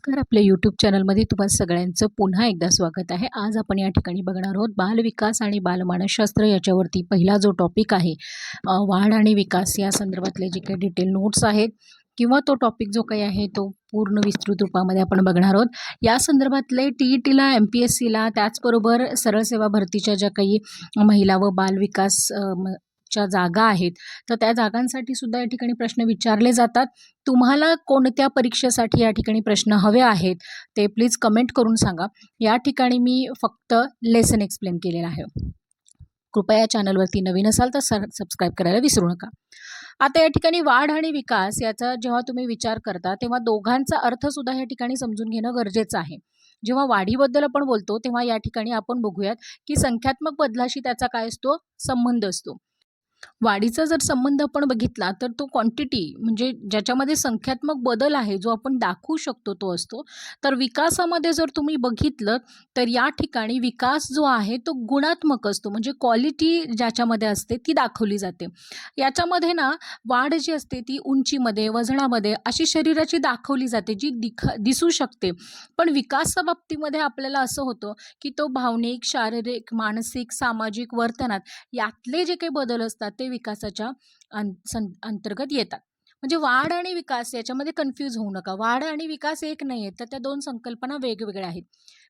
नमस्कार. आपल्या यूट्यूब चॅनलमध्ये तुम्हा सगळ्यांचं पुन्हा एकदा स्वागत आहे. आज आपण या ठिकाणी बघणार आहोत बालविकास आणि बालमानसशास्त्र याच्यावरती पहिला जो टॉपिक आहे वाढ आणि विकास या संदर्भातले जे काही डिटेल नोट्स आहेत किंवा तो टॉपिक जो काही आहे तो पूर्ण विस्तृत रूपामध्ये आपण बघणार आहोत. या संदर्भातले TETला MPSCला त्याचबरोबर सरळ सेवा भरतीच्या ज्या काही महिला व बालविकास च्या जागा आहेत तर त्या जागांसाठी सुद्धा या ठिकाणी प्रश्न विचारले जातात. तुम्हाला कोणत्या परीक्षेसाठी या ठिकाणी प्रश्न हवे आहेत ते प्लीज कमेंट करून सांगा. या ठिकाणी मी फक्त लेसन एक्सप्लेन केलेला आहे. कृपया चॅनलवरती नवीन असाल तर सबस्क्राईब करायला विसरू नका. आता या ठिकाणी वाढ आणि विकास याचा जेव्हा तुम्ही विचार करता तेव्हा दोघांचा अर्थसुद्धा या ठिकाणी समजून घेणं गरजेचं आहे. जेव्हा वाढीबद्दल आपण बोलतो तेव्हा या ठिकाणी आपण बघूयात की संख्यात्मक बदलाशी त्याचा काय असतो, संबंध असतो. वाढीचा जर संबंध आपण बघितला तर तो क्वांटिटी म्हणजे ज्याच्यामध्ये संख्यात्मक बदल आहे जो आपण दाखवू शकतो तो असतो. तर विकासामध्ये जर तुम्ही बघितलं तर या ठिकाणी विकास जो आहे तो गुणात्मक असतो, म्हणजे क्वालिटी ज्याच्यामध्ये असते ती दाखवली जाते. याच्यामध्ये ना वाढ जी असते ती उंचीमध्ये, वजनामध्ये अशी शरीराची दाखवली जाते जी दिसू शकते. पण विकासा बाबतीमध्ये आपल्याला असं होतं की तो भावनिक, शारीरिक, मानसिक, सामाजिक वर्तनात यातले जे काही बदल असतात ते विकासाच्या अंतर्गत येतात. म्हणजे वाढ आणि विकास याच्यामध्ये कन्फ्यूज होऊ नका. वाढ आणि विकास एक नाही आहेत, तर त्या दोन संकल्पना वेगवेगळ्या आहेत.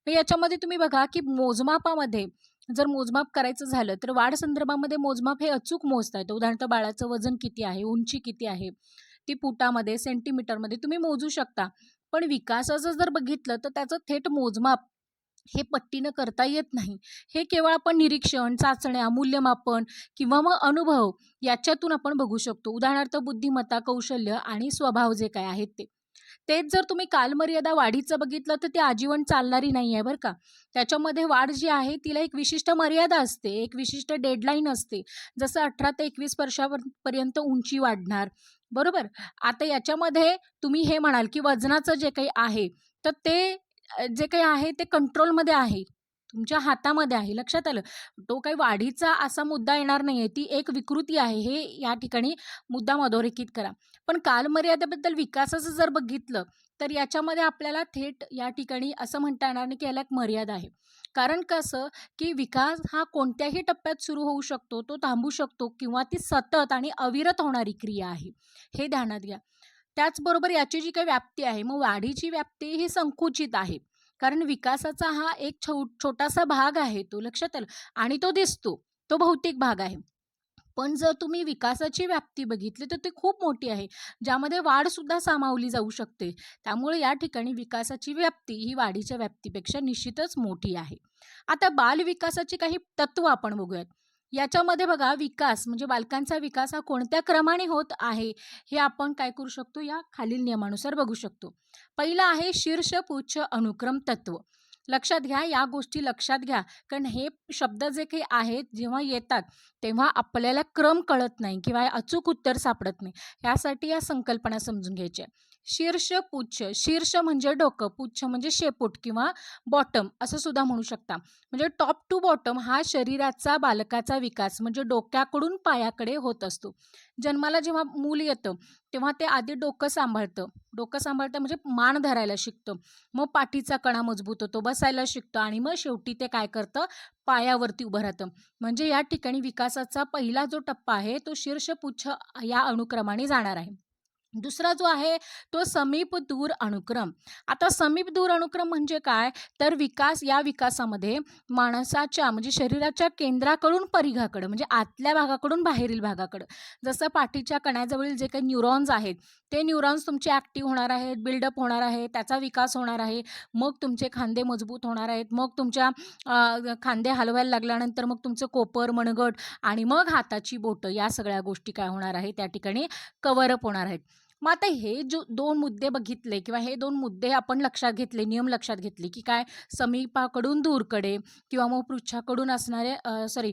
मग याच्यामध्ये तुम्ही बघा की मोजमापामध्ये जर मोजमाप करायचं झालं तर वाढ संदर्भामध्ये मोजमाप हे अचूक मोजता येतं. उदाहरणार्थ बाळाचं वजन किती आहे, उंची किती आहे, ती फुटामध्ये, सेंटीमीटरमध्ये तुम्ही मोजू शकता. पण विकासाचं जर बघितलं तर त्याचं थेट मोजमाप हे पट्टीनं करता येत नाही. हे केवळ आपण निरीक्षण, चाचण्या, मूल्यमापन किंवा मग अनुभव याच्यातून आपण बघू शकतो. उदाहरणार्थ बुद्धिमत्ता, कौशल्य आणि स्वभाव जे काय आहेत ते. तेच जर तुम्ही कालमर्यादा वाढीचं बघितलं तर ती आजीवन चालणारी नाही आहे बरं का. त्याच्यामध्ये वाढ जी आहे तिला एक विशिष्ट मर्यादा असते, एक विशिष्ट डेडलाईन असते. जसं 18 ते 21 वर्षापर्यंत उंची वाढणार, बरोबर. आता याच्यामध्ये तुम्ही हे म्हणाल की वजनाचं जे काही आहे तर ते जे काही आहे ते कंट्रोलमध्ये आहे, तुमच्या हातामध्ये आहे. लक्षात आलं? तो काही वाढीचा असा मुद्दा येणार नाही आहे. ती एक विकृती आहे, हे या ठिकाणी मुद्दाम अधोरेखित करा. पण कालमर्यादेबद्दल विकासाचं जर बघितलं तर याच्यामध्ये आपल्याला थेट या ठिकाणी असं म्हणता येणार नाही की याला एक मर्यादा आहे. कारण कसं की विकास हा कोणत्याही टप्प्यात सुरू होऊ शकतो, तो थांबू शकतो किंवा ती सतत आणि अविरत होणारी क्रिया आहे, हे ध्यानात घ्या. त्याचबरोबर याची जी काही व्याप्ती आहे, मग वाढीची व्याप्ती ही संकुचित आहे. कारण विकासाचा हा एक छोटासा भाग आहे तो, लक्षात आलं? आणि तो दिसतो, तो भौतिक भाग आहे. पण जर तुम्ही विकासाची व्याप्ती बघितली तर ती खूप मोठी आहे, ज्यामध्ये वाढसुद्धा सामावली जाऊ शकते. त्यामुळे या ठिकाणी विकासाची व्याप्ती ही वाढीच्या व्याप्तीपेक्षा निश्चितच मोठी आहे. आता बालविकासाची काही तत्त्व आपण बघूयात. याच्यामध्ये बघा विकास म्हणजे बालकांचा विकास हा कोणत्या क्रमाने होत आहे हे आपण काय करू शकतो, या खालील नियमानुसार बघू शकतो. पहिलं आहे शीर्ष पुच्छ अनुक्रम तत्व. लक्षात घ्या, या गोष्टी लक्षात घ्या, कारण हे शब्द जे काही आहेत जेव्हा येतात तेव्हा आपल्याला क्रम कळत नाही किंवा अचूक उत्तर सापडत नाही. यासाठी या संकल्पना समजून घ्यायच्या. शीर्ष पुच्छ, शीर्ष म्हणजे डोकं, पुच्छ म्हणजे शेपूट किंवा बॉटम असं सुद्धा म्हणू शकता. म्हणजे टॉप टू बॉटम हा शरीराचा बालकाचा विकास म्हणजे डोक्याकडून पायाकडे होत असतो. जन्माला जेव्हा मूल येतं तेव्हा ते आधी डोकं सांभाळतं. डोकं सांभाळतं म्हणजे मान धरायला शिकतं. मग पाठीचा कणा मजबूत होतो, बसायला शिकतं आणि मग शेवटी ते काय करतं, पायावरती उभं राहतं. म्हणजे या ठिकाणी विकासाचा पहिला जो टप्पा आहे तो शीर्षपुच्छ या अनुक्रमाने जाणार आहे. दुसरा जो आहे तो समीप दूर अनुक्रम. आता समीप दूर अनुक्रम म्हणजे काय, तर या विकासामध्ये माणसाच्या म्हणजे शरीराच्या केंद्राकडून परिघाकडं म्हणजे आतल्या भागाकडून बाहेरील भागाकडं, जसं पाठीच्या कण्याजवळील जे काही न्यूरॉन्स आहेत ते न्यूरॉन्स तुमचे ॲक्टिव्ह होणार आहेत, बिल्डअप होणार आहे, त्याचा विकास होणार आहे. मग तुमचे खांदे मजबूत होणार आहेत. मग तुमच्या खांदे हलवायला लागल्यानंतर मग तुमचं कोपर, मनगट आणि मग हाताची बोटं या सगळ्या गोष्टी काय होणार आहे त्या ठिकाणी कव्हरअप होणार आहेत. मग आता हे जो 2 मुद्दे बघितले किंवा हे 2 मुद्दे आपण लक्षात घेतले, नियम लक्षात घेतले की काय, समीपाकडून दूरकडे किंवा मग पृच्छाकडून असणारे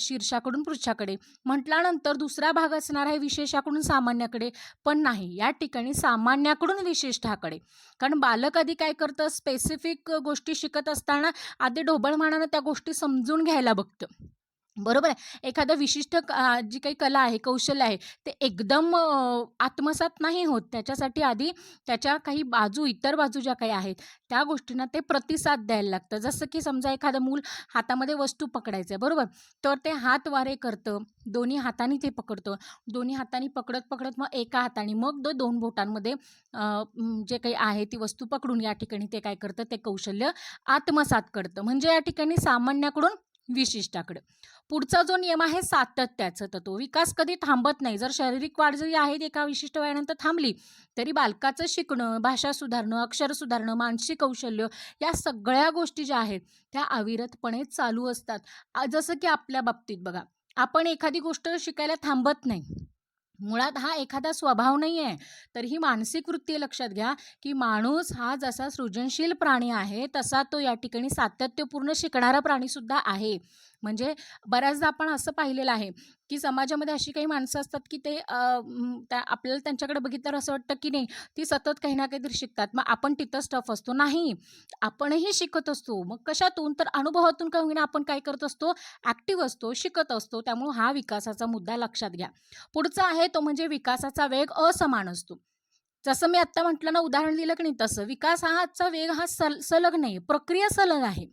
शीर्षाकडून पृच्छाकडे म्हटल्यानंतर दुसरा भाग असणार आहे विशेषाकडून सामान्याकडे. पण नाही, या ठिकाणी सामान्याकडून विशेषाकडे. कारण बालक आधी काय करतं, स्पेसिफिक गोष्टी शिकत असताना आधी ढोबळमानानं त्या गोष्टी समजून घ्यायला बघतं. बरोबर आहे. एखादं विशिष्ट जी काही कला आहे, कौशल्य आहे, ते एकदम आत्मसात नाही होत. त्याच्यासाठी आधी त्याच्या काही बाजू, इतर बाजू ज्या काही आहेत, त्या गोष्टींना ते प्रतिसाद द्यायला लागतं. जसं की समजा एखादं मूल हातामध्ये वस्तू पकडायचं आहे, बरोबर? तर ते हात वारे करतं, दोन्ही हातांनी ते पकडतं. दोन्ही हातांनी पकडत-पकडत मग एका हाताने मग 2 बोटांमध्ये जे काही आहे ती वस्तू पकडून या ठिकाणी ते काय करतं, ते कौशल्य आत्मसात करतं. म्हणजे या ठिकाणी सामान्याकडून विशिष्टाकडे. पुढचा जो नियम आहे सातत्याचं तत्व. विकास कधी थांबत नाही. जर शारीरिक वाढ जरी आहे ती एका विशिष्ट वयानंतर थांबली, तरी बालकाचं शिकणं, भाषा सुधारणं, अक्षर सुधारणं, मानसिक कौशल्य या सगळ्या गोष्टी ज्या आहेत, त्या अविरतपणे चालू असतात. जसं की आपल्या बाबतीत बघा, आपण एखादी गोष्ट शिकायला थांबत नाही. मुळात हा एखादा स्वभाव नाही आहे. तर ही मानसिक वृत्ती लक्षात घ्या, की माणूस हा जसा सृजनशील प्राणी आहे, तसा तो या ठिकाणी सातत्यपूर्ण शिकणारा प्राणीसुद्धा आहे. म्हणजे बऱ्याचदा आपण असं पाहिलेलं आहे, की समाजामध्ये अशी काही माणसं असतात, की ते आपल्याला त्यांच्याकडे बघितल्यावर असं वाटतं, की नाही, ती सतत काही ना काहीतरी शिकतात. मग आपण तिथं स्टफ असतो. नाही, आपणही शिकत असतो. मग कशातून? तर अनुभवातून का होईना आपण काय करत असतो? ॲक्टिव्ह असतो, शिकत असतो. त्यामुळे हा विकासाचा मुद्दा लक्षात घ्या. पुढचा आहे तो म्हणजे विकासाचा वेग असमान असतो. जसं मी आत्ता म्हटलं ना, उदाहरण दिलं की नाही तसं. विकास हाचा वेग हा सलग नाही, प्रक्रिया सलग आहे.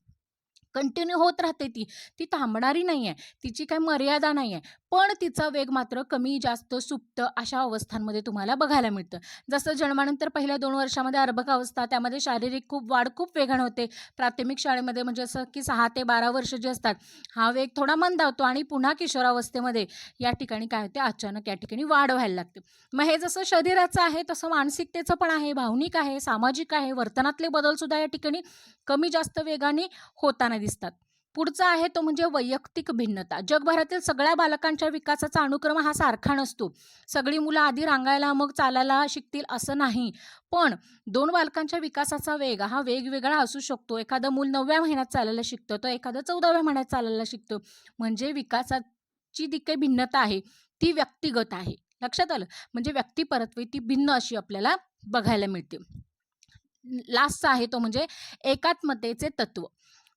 कंटिन्यू होत राहते ती. ती थांबणारी नाही आहे. तिची काही मर्यादा नाही आहे. पण तिचा वेग मात्र कमी, जास्त, सुप्त अशा अवस्थांमध्ये तुम्हाला बघायला मिळतं. जसं जन्मानंतर पहिल्या 2 वर्षामध्ये अर्भकावस्था, त्यामध्ये शारीरिक वाढ खूप वेगाने होते. प्राथमिक शाळेमध्ये म्हणजे असं की 6 ते 12 वर्ष जे असतात, हा वेग थोडा मंदावतो आणि पुन्हा किशोरावस्थेमध्ये या ठिकाणी काय होते, अचानक या ठिकाणी वाढ व्हायला लागते. मग हे जसं शरीराचं आहे, तसं मानसिकतेचं पण आहे, भावनिक आहे, सामाजिक आहे, वर्तनातले बदलसुद्धा या ठिकाणी कमी जास्त वेगाने होताना दिसतात. पुढचा आहे तो म्हणजे वैयक्तिक भिन्नता. जगभरातील सगळ्या बालकांच्या विकासाचा अनुक्रम हा सारखा नसतो. सगळी मुलं आधी रांगायला मग चालायला शिकतील असं नाही. पण 2 बालकांच्या विकासाचा वेग हा वेगवेगळा असू शकतो. एखादं मूल 9व्या महिन्यात चालायला शिकतं, तर एखादं 14व्या महिन्यात चालायला शिकतं. म्हणजे विकासाची जी काही भिन्नता आहे, ती व्यक्तिगत आहे. लक्षात आलं? म्हणजे व्यक्तिपरत्वे ती भिन्न अशी आपल्याला बघायला मिळते. लास्टचा आहे तो म्हणजे एकात्मतेचे तत्व.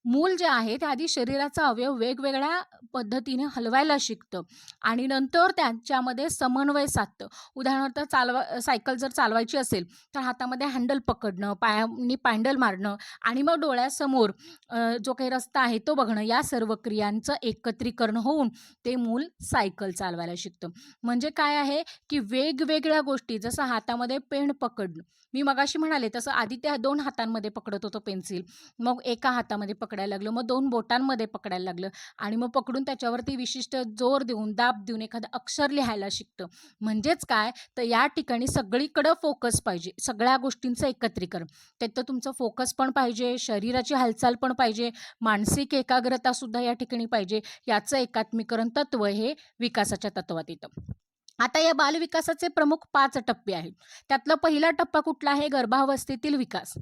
मूल जे आहे ते आधी शरीराचा अवयव वेगवेगळ्या पद्धतीने हलवायला शिकतं आणि नंतर त्यांच्यामध्ये समन्वय साधतं. उदाहरणार्थ सायकल जर चालवायची असेल, तर हातामध्ये हँडल पकडणं, पायानी पॅडल मारणं आणि मग डोळ्यासमोर जो काही रस्ता आहे तो बघणं, या सर्व क्रियांचं एकत्रीकरण होऊन ते मूल सायकल चालवायला शिकतं. म्हणजे काय आहे, की वेगवेगळ्या गोष्टी जसं हातामध्ये पेन पकडणं, मी मगाशी म्हणाले तसं आधी त्या 2 हातांमध्ये पकडत होतो पेन्सिल. मग एका हातामध्ये पकडायला लागलं, मग 2 बोटांमध्ये पकडायला लागलं आणि मग पकडून त्याच्यावरती विशिष्ट जोर देऊन, दाब देऊन एखादं अक्षर लिहायला शिकतं. म्हणजेच काय, तर या ठिकाणी सगळीकडं फोकस पाहिजे. सगळ्या गोष्टींचं एकत्रीकरण. त्यात तुमचं फोकस पण पाहिजे, शरीराची हालचाल पण पाहिजे, मानसिक एकाग्रतासुद्धा या ठिकाणी पाहिजे. याचं एकात्मीकरण तत्व हे विकासाच्या तत्वात येतं. आता या बालविकासाचे प्रमुख 5 टप्पे आहेत. त्यातला पहिला टप्पा कुठला आहे? गर्भावस्थेतील विकास.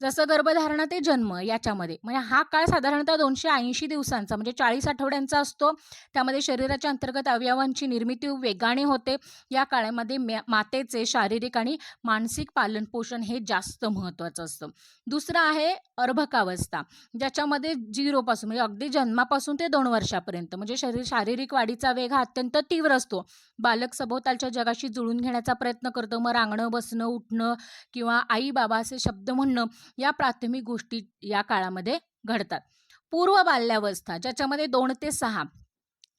जसं गर्भधारणा ते जन्म याच्यामध्ये म्हणजे हा काळ साधारणतः 280 दिवसांचा म्हणजे 40 आठवड्यांचा असतो. त्यामध्ये शरीराच्या अंतर्गत अवयवांची निर्मिती वेगाने होते. या काळामध्ये मातेचे शारीरिक आणि मानसिक पालनपोषण हे जास्त महत्त्वाचं असतं. दुसरं आहे अर्भकावस्था, ज्याच्यामध्ये 0 पासून म्हणजे अगदी जन्मापासून ते 2 वर्षापर्यंत म्हणजे शारीरिक वाढीचा वेग हा अत्यंत तीव्र असतो. बालक सभोवतालच्या जगाशी जुळून घेण्याचा प्रयत्न करतं. मग रांगणं, बसणं, उठणं किंवा आई बाबा असे शब्द म्हणणं या प्राथमिक गोष्टी या काळामध्ये घडतात. पूर्व बाल्यावस्था ज्याच्यामध्ये 2 ते 6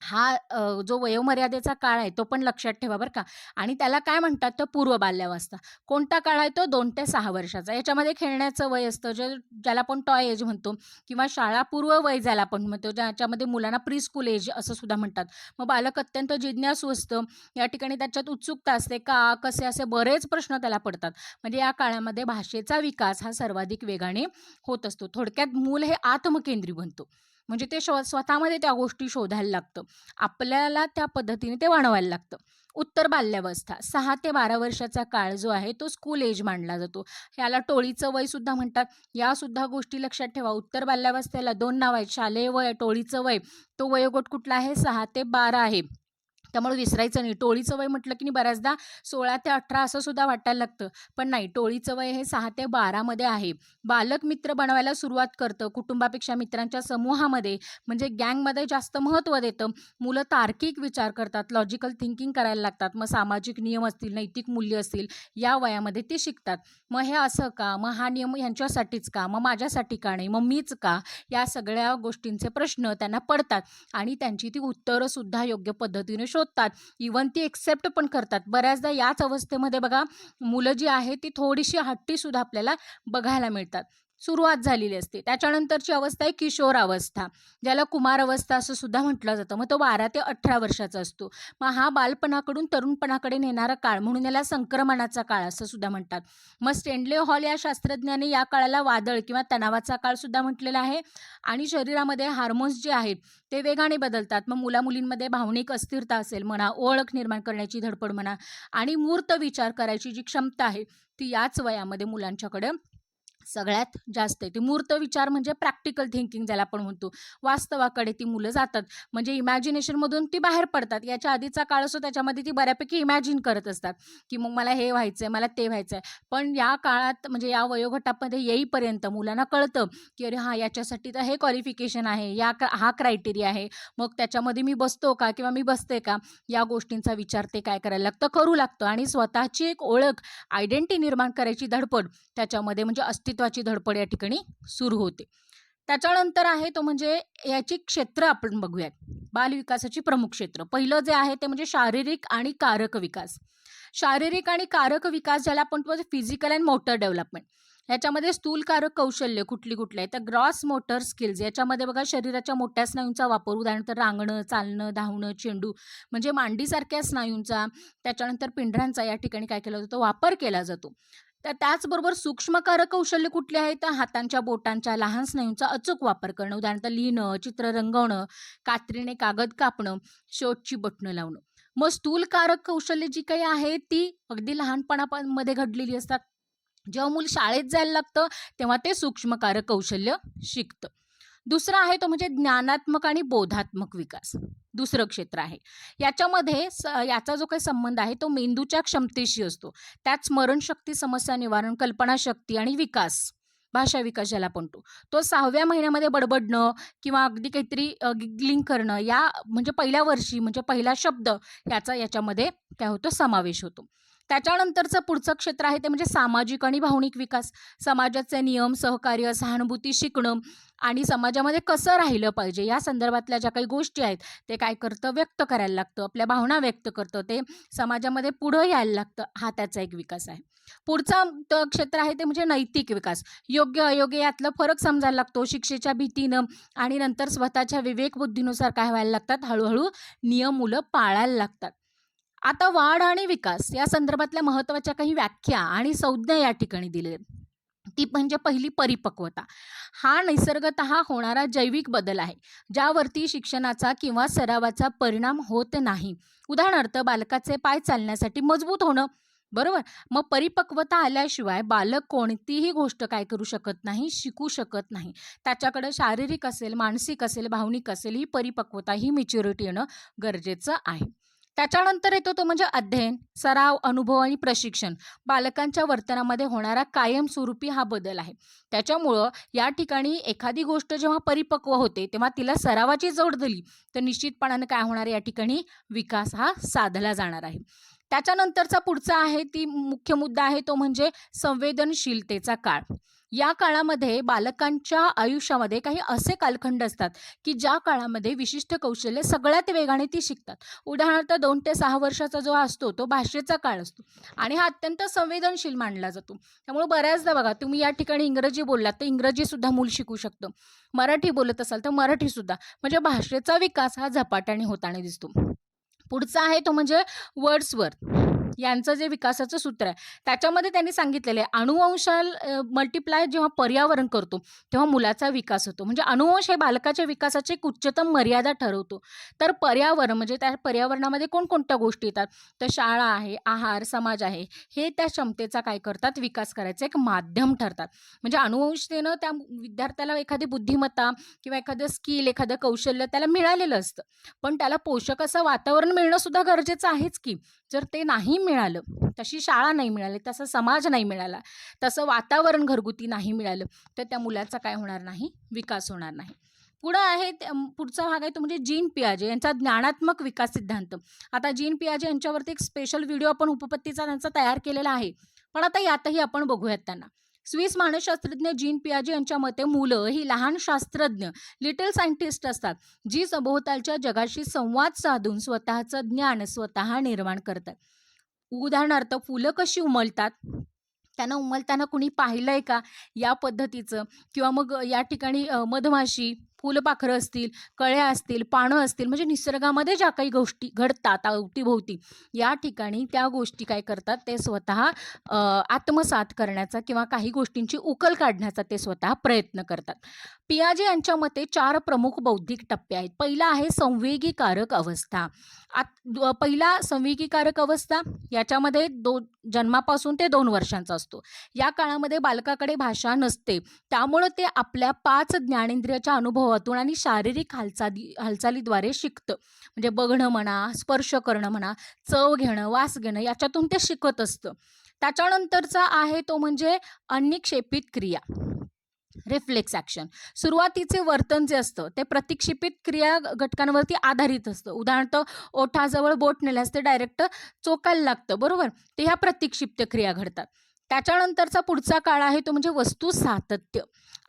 हा जो वयोमर्यादेचा काळ आहे तो पण लक्षात ठेवा बरं का. आणि त्याला काय म्हणतात तर पूर्व बाल्यावस्था. कोणता काळ आहे तो 2 ते 6 वर्षाचा. याच्यामध्ये खेळण्याचं वय असतं ज्याला आपण टॉय एज म्हणतो किंवा शाळापूर्व वय ज्याला आपण म्हणतो, ज्याच्यामध्ये मुलांना प्री स्कूल एज असं सुद्धा म्हणतात. मग बालक अत्यंत जिज्ञासू असतं. या ठिकाणी त्याच्यात उत्सुकता असते, का, कसे असे बरेच प्रश्न त्याला पडतात. म्हणजे या काळामध्ये भाषेचा विकास हा सर्वाधिक वेगाने होत असतो. थोडक्यात मूल हे आत्मकेंद्री बनतो. म्हणजे ते स्वतःमध्ये त्या गोष्टी शोधायला लागतं. आपल्याला त्या पद्धतीने ते वाढवायला लागतं. उत्तर बाल्यावस्था 6 ते 12 वर्षाचा काळ जो आहे तो स्कूल एज मानला जातो. याला टोळीचं वय सुद्धा म्हणतात. या सुद्धा गोष्टी लक्षात ठेवा. उत्तर बाल्यावस्थेला 2 नाव आहेत. शालेय वय, टोळीचं वय. तो वयोगट कुठला आहे? 6 ते 12 आहे. त्यामुळे विसरायचं नाही. टोळीचं वय म्हटलं की नाही बऱ्याचदा 16 ते 18 असं सुद्धा वाटायला लागतं. पण नाही, टोळीचं वय हे 6 ते 12 मध्ये आहे. बालक मित्र बनवायला सुरुवात करतं. कुटुंबापेक्षा मित्रांच्या समूहामध्ये म्हणजे गँगमध्ये जास्त महत्त्व देतं. मुलं तार्किक विचार करतात, लॉजिकल थिंकिंग करायला लागतात. मग सामाजिक नियम असतील, नैतिक मूल्य असतील, या वयामध्ये ते शिकतात. मग हे असं का? मग हा नियम ह्यांच्यासाठीच का? मग माझ्यासाठी का नाही? मग मीच का? या सगळ्या गोष्टींचे प्रश्न त्यांना पडतात आणि त्यांची ती उत्तरंसुद्धा योग्य पद्धतीने शोधतात. इव्हन ती एक्सेप्ट पण करतात. बऱ्याचदा याच अवस्थेमध्ये बघा मुलं जी आहेत ती थोडीशी हट्टीसुद्धा आपल्याला बघायला मिळतात. सुरुवात झालेली असते. त्याच्यानंतरची अवस्था आहे किशोर अवस्था, ज्याला कुमार अवस्था असं सुद्धा म्हटलं जातं. मग तो 12 ते 18 वर्षाचा असतो. मग हा बालपणाकडून तरुणपणाकडे नेणारा काळ म्हणून याला संक्रमणाचा काळ असं सुद्धा म्हणतात. मग स्टॅनले हॉल या शास्त्रज्ञाने या काळाला वादळ किंवा तणावाचा काळ सुद्धा म्हटलेला आहे. आणि शरीरामध्ये हार्मोन्स जे आहेत ते वेगाने बदलतात. मग मुलामुलींमध्ये भावनिक अस्थिरता असेल म्हणा, ओळख निर्माण करण्याची धडपड म्हणा आणि मूर्त विचार करायची जी क्षमता आहे ती याच वयामध्ये मुलांच्याकडे सगळ्यात जास्त आहे. ते मूर्त विचार म्हणजे प्रॅक्टिकल थिंकिंग ज्याला आपण म्हणतो. वास्तवाकडे ती मुलं जातात. म्हणजे इमॅजिनेशनमधून ती बाहेर पडतात. याच्या आधीचा काळ असतो त्याच्यामध्ये ती बऱ्यापैकी इमॅजिन करत असतात, की मग मला हे व्हायचं आहे, मला ते व्हायचं आहे. पण या काळात म्हणजे या वयोगटामध्ये येईपर्यंत मुलांना कळतं, की अरे हां, याच्यासाठी तर हे क्वालिफिकेशन आहे, हा क्रायटेरिया आहे. मग त्याच्यामध्ये मी बसतो का किंवा मी बसते का? या गोष्टींचा विचार ते काय करायला लागतं, करू लागतं आणि स्वतःची एक ओळख, आयडेंटिटी निर्माण करायची धडपड त्याच्यामध्ये म्हणजे अस्तित्वाची धडपड या ठिकाणी सुरू होते. त्याच्यानंतर आहे तो म्हणजे याची क्षेत्र आपण बघूयात. बालविकासाची प्रमुख क्षेत्र. पहिलं जे आहे ते म्हणजे शारीरिक आणि कारक विकास. शारीरिक आणि कारक विकास ज्याला आपण म्हणतो फिजिकल अँड मोटर डेव्हलपमेंट. याच्यामध्ये स्थूलकारक कौशल्य कुठली आहे तर ग्रॉस मोटर स्किल्स याच्यामध्ये बघा शरीराच्या मोठ्या स्नायूंचा वापर, उदाहरणार्थ रांगणं, चालणं, धावणं, चेंडू म्हणजे मांडीसारख्या स्नायूंचा, त्याच्यानंतर पिंढरांचा या ठिकाणी काय केला जातो, वापर केला जातो. तर त्याचबरोबर सूक्ष्मकारक कौशल्य कुठले आहेत तर हातांच्या बोटांच्या लहान स्नायूंचा अचूक वापर करणं, उदाहरणार्थ लिहिणं, चित्र रंगवणं, कात्रीने कागद कापणं, शोधची बटणं लावणं. मग स्थूलकारक कौशल्य जी काही आहे ती अगदी लहानपणामध्ये घडलेली असतात. जेव्हा मूल शाळेत जायला लागतं तेव्हा ते सूक्ष्मकारक कौशल्य शिकतं. दुसरं आहे तो म्हणजे ज्ञानात्मक आणि बोधात्मक विकास. दुसरं क्षेत्र आहे. याच्यामध्ये याचा जो काही संबंध आहे तो मेंदूच्या क्षमतेशी असतो. त्यात स्मरणशक्ती, समस्या निवारण, कल्पनाशक्ती आणि विकास, भाषा विकास ज्याला आपण तो 6व्या महिन्यामध्ये बडबडणं किंवा अगदी काहीतरी गिगलिंग करणं या म्हणजे पहिल्या वर्षी म्हणजे पहिला शब्द याच्यामध्ये काय होतो, समावेश होतो. त्याच्यानंतरचं पुढचं क्षेत्र आहे ते म्हणजे सामाजिक आणि भावनिक विकास. समाजाचे नियम, सहकार्य, सहानुभूती शिकणं आणि समाजामध्ये कसं राहिलं पाहिजे या संदर्भातल्या ज्या काही गोष्टी आहेत ते काय करतं, व्यक्त करायला लागतं. आपल्या भावना व्यक्त करतं, ते समाजामध्ये पुढं यायला लागतं. हा त्याचा एक विकास आहे. पुढचा क्षेत्र आहे ते म्हणजे नैतिक विकास. योग्य अयोग्य यातलं फरक समजायला लागतो. शिक्षेच्या भीतीनं आणि नंतर स्वतःच्या विवेकबुद्धीनुसार काय व्हायला लागतात, हळूहळू नियम मुलं पाळायला लागतात. आता वाढ आणि विकास या संदर्भातल्या महत्त्वाच्या काही व्याख्या आणि संज्ञा या ठिकाणी दिल्या आहेत. ती म्हणजे पहिली परिपक्वता. हा नैसर्गतः होणारा जैविक बदल आहे, ज्यावरती शिक्षणाचा किंवा सरावाचा परिणाम होत नाही. उदाहरणार्थ बालकाचे पाय चालण्यासाठी मजबूत होणं, बरोबर. मग परिपक्वता आल्याशिवाय बालक कोणतीही गोष्ट काय करू शकत नाही, शिकू शकत नाही. त्याच्याकडे शारीरिक असेल, मानसिक असेल, भावनिक असेल, ही परिपक्वता, ही मॅच्युरिटी येणं गरजेचं आहे. त्याच्यानंतर येतो तो म्हणजे अध्ययन, सराव, अनुभव आणि प्रशिक्षण. बालकांच्या वर्तनामध्ये होणारा कायमस्वरूपी हा बदल आहे. त्याच्यामुळं या ठिकाणी एखादी गोष्ट जेव्हा परिपक्व होते तेव्हा तिला सरावाची जोड दिली तर निश्चितपणाने काय होणार, या ठिकाणी विकास हा साधला जाणार आहे. त्याच्यानंतरचा पुढचा आहे ती मुख्य मुद्दा आहे तो म्हणजे संवेदनशीलतेचा काळ. या काळामध्ये बालकांच्या आयुष्यामध्ये काही असे कालखंड असतात की ज्या काळामध्ये विशिष्ट कौशल्य सगळ्यात वेगाने ती शिकतात. उदाहरणार्थ 2 ते 6 वर्षाचा जो असतो तो भाषेचा काळ असतो आणि हा अत्यंत संवेदनशील मानला जातो. त्यामुळे बऱ्याचदा बघा तुम्ही या ठिकाणी इंग्रजी बोललात तर इंग्रजीसुद्धा मूल शिकू शकतं. मराठी बोलत असाल तर मराठीसुद्धा, म्हणजे भाषेचा विकास हा झपाट्याने होताना दिसतो. पुढचा आहे तो म्हणजे वर्ड्सवर्थ. यांचं जे विकासाचं सूत्र आहे त्याच्यामध्ये त्यांनी सांगितलेलं आहे अनुवंशाल मल्टिप्लाय जेव्हा पर्यावरण करतो तेव्हा मुलाचा विकास होतो. म्हणजे अनुवंश हे बालकाच्या विकासाची एक उच्चतम मर्यादा ठरवतो. तर पर्यावरण म्हणजे त्या पर्यावरणामध्ये कोणकोणत्या गोष्टी येतात, तर शाळा आहे, आहार, समाज आहे, हे त्या क्षमतेचा काय करतात, विकास करायचं एक माध्यम ठरतात. म्हणजे अनुवंशतेनं त्या विद्यार्थ्याला एखादी बुद्धिमत्ता किंवा एखादं स्किल, एखादं कौशल्य त्याला मिळालेलं असतं. पण त्याला पोषक असं वातावरण मिळणं सुद्धा गरजेचं आहेच की. जर ते नाही मिळालं, तशी शाळा नाही मिळाली, तसा समाज नाही मिळाला, तसं वातावरण घरगुती नाही मिळालं, तर त्या मुलाचा काय होणार नाही, विकास होणार नाही. पुढं आहे पुढचा भाग आहे तो म्हणजे जीन पियाजे यांचा ज्ञानात्मक विकास सिद्धांत. आता जीन पियाजे यांच्यावरती एक स्पेशल व्हिडिओ आपण उपपत्तीचा त्यांचा तयार केलेला आहे. पण आता यातही आपण बघूयात त्यांना. स्विस मानसशास्त्रज्ञ जीन पियाजे यांच्या मते मुलं ही लहान शास्त्रज्ञ, लिटिल सायंटिस्ट असतात, जी सभोवतालच्या जगाशी संवाद साधून स्वतःचं ज्ञान स्वतः निर्माण करतात. उदाहरणार्थ फुलं कशी उमलतात, त्यांना उमलताना कुणी पाहिलंय का या पद्धतीचं, किंवा मग या ठिकाणी मधमाशी, फुलपाखरं असतील, कळ्या असतील, पानं असतील, म्हणजे निसर्गामध्ये ज्या काही गोष्टी घडतात अवतीभोवती या ठिकाणी त्या गोष्टी काय करतात, ते स्वतः आत्मसात करण्याचा किंवा काही गोष्टींची उकल काढण्याचा ते स्वतः प्रयत्न करतात. पियाजे यांच्या मते 4 प्रमुख बौद्धिक टप्पे आहेत. पहिला आहे संवेगीकारक अवस्था. पहिला संवेगीकारक अवस्था याच्यामध्ये जन्मापासून ते 2 वर्षांचा असतो. या काळामध्ये बालकाकडे भाषा नसते, त्यामुळं ते आपल्या 5 ज्ञानेंद्रियाच्या अनुभवातून आणि शारीरिक हालचालीद्वारे शिकतं. म्हणजे बघणं म्हणा, स्पर्श करणं म्हणा, चव घेणं, वास घेणं याच्यातून ते शिकत असतं. त्याच्यानंतरचा आहे तो म्हणजे अनिक्षेपित क्रिया, रिफ्लेक्स ॲक्शन. सुरुवातीचे वर्तन जे असतं ते प्रतिक्षेपित क्रिया घटकांवरती आधारित असतं. उदाहरणार्थ ओठाजवळ बोट नेल्यास ते डायरेक्ट चोकायला लागतं, बरोबर. ते ह्या प्रतिक्षिप्त क्रिया घडतात. त्याच्यानंतरचा पुढचा काळ आहे तो म्हणजे वस्तू सातत्य.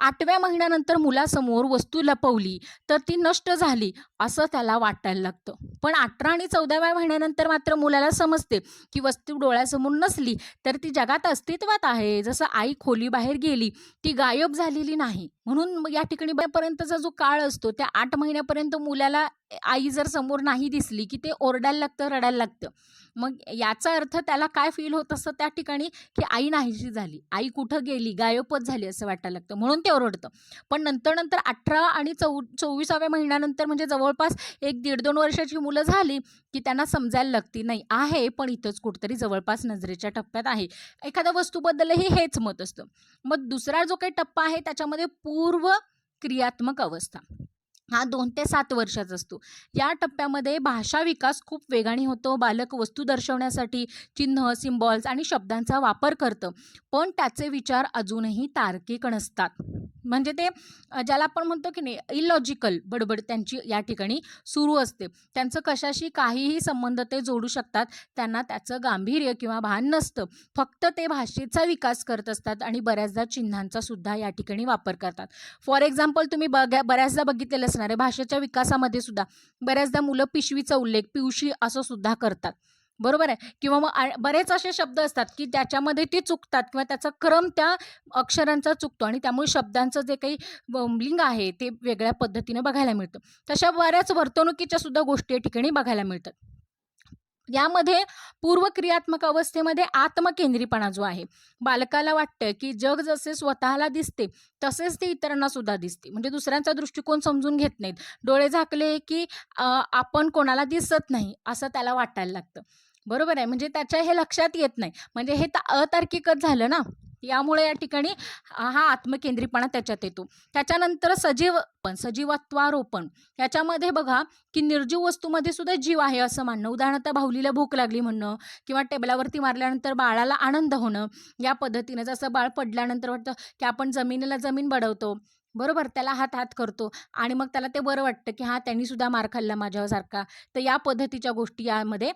8व्या महिन्यानंतर मुलासमोर वस्तू लपवली तर ती नष्ट झाली असं त्याला वाटायला लागतं. पण 18 आणि 14व्या महिन्यानंतर मात्र मुलाला समजते की वस्तू डोळ्यासमोर नसली तर ती जगात अस्तित्वात आहे. जसं आई खोलीबाहेर गेली, ती गायब झालेली नाही. म्हणून या ठिकाणी पर्यंतचा जो काळ असतो त्या 8 महिन्यापर्यंत मुलाला आई जर समोर नाही दिसली की ते ओरडायला लागतं, रडायला लागतं. मग याचा अर्थ त्याला काय फील होत असतं त्या ठिकाणी, की आई नाहीशी झाली, आई कुठं गेली, गायबच झाली असं वाटायला लागतं, म्हणून ते ओरडतं. पण नंतर 18 आणि 24व्या महिन्यानंतर म्हणजे जवळपास 1-1.5-2 वर्षाची मुलं झाली की त्यांना समजायला लागते, नाही आहे पण इथंच कुठेतरी जवळपास नजरेच्या टप्प्यात आहे. एखाद्या वस्तूबद्दलही हेच मत असतं. मग दुसरा जो काही टप्पा आहे त्याच्यामध्ये पूर्व क्रियात्मक अवस्था, हा 2 ते 7 वर्षाचा असतो. या टप्प्यामध्ये भाषा विकास खूप वेगाने होतो. बालक वस्तू दर्शवण्यासाठी चिन्ह, सिम्बॉल्स आणि शब्दांचा वापर करतं, पण त्याचे विचार अजूनही तार्किक नसतात. म्हणजे ते ज्याला आपण म्हणतो की नाही इलॉजिकल बडबड त्यांची या ठिकाणी सुरू असते. त्यांचं कशाशी काहीही संबंध ते जोडू शकतात. त्यांना त्याचं गांभीर्य किंवा भान नसतं. फक्त ते भाषेचा विकास करत असतात आणि बऱ्याचदा चिन्हांचा सुद्धा या ठिकाणी वापर करतात. फॉर एक्झाम्पल तुम्ही बऱ्याचदा बघितलेलं असणार आहे, भाषेच्या विकासामध्ये सुद्धा बऱ्याचदा मुलं पिशवीचा उल्लेख पिवशी असं सुद्धा करतात, बरोबर आहे. किंवा मग बरेच असे शब्द असतात की त्याच्यामध्ये ते चुकतात किंवा त्याचा क्रम त्या अक्षरांचा चुकतो आणि त्यामुळे शब्दांचं जे काही लिंग आहे ते वेगळ्या पद्धतीने बघायला मिळतं. तशा बऱ्याच वर्तणुकीच्या सुद्धा गोष्टी या ठिकाणी बघायला मिळतात. यामध्ये पूर्वक्रियात्मक अवस्थेमध्ये आत्मकेंद्रीपणा जो आहे, बालकाला वाटतं की जग जसे स्वतःला दिसते तसेच ते इतरांना सुद्धा दिसते. म्हणजे दुसऱ्यांचा दृष्टिकोन समजून घेत नाहीत. डोळे झाकले की आपण कोणाला दिसत नाही असं त्याला वाटायला लागतं, बरोबर आहे. म्हणजे त्याच्या हे लक्षात येत नाही. म्हणजे हे तर अतार्किकच झालं ना. यामुळे या ठिकाणी हा आत्मकेंद्रीपणा त्याच्यात येतो. त्याच्यानंतर सजीवत्वारोपण याच्यामध्ये बघा की निर्जीव वस्तूमध्ये सुद्धा जीव आहे असं मानणं. उदाहरणार्थ बाहुलीला भूक लागली म्हणणं किंवा टेबलावरती मारल्यानंतर बाळाला आनंद होणं, या पद्धतीनं. जसं बाळ पडल्यानंतर वाटतं की आपण जमिनीला जमीन बडवतो, बरोबर, त्याला हात हात करतो आणि मग त्याला ते बरं वाटतं की हा त्यांनी सुद्धा मार खाल्ला माझ्यासारखा. तर या पद्धतीच्या गोष्टी यामध्ये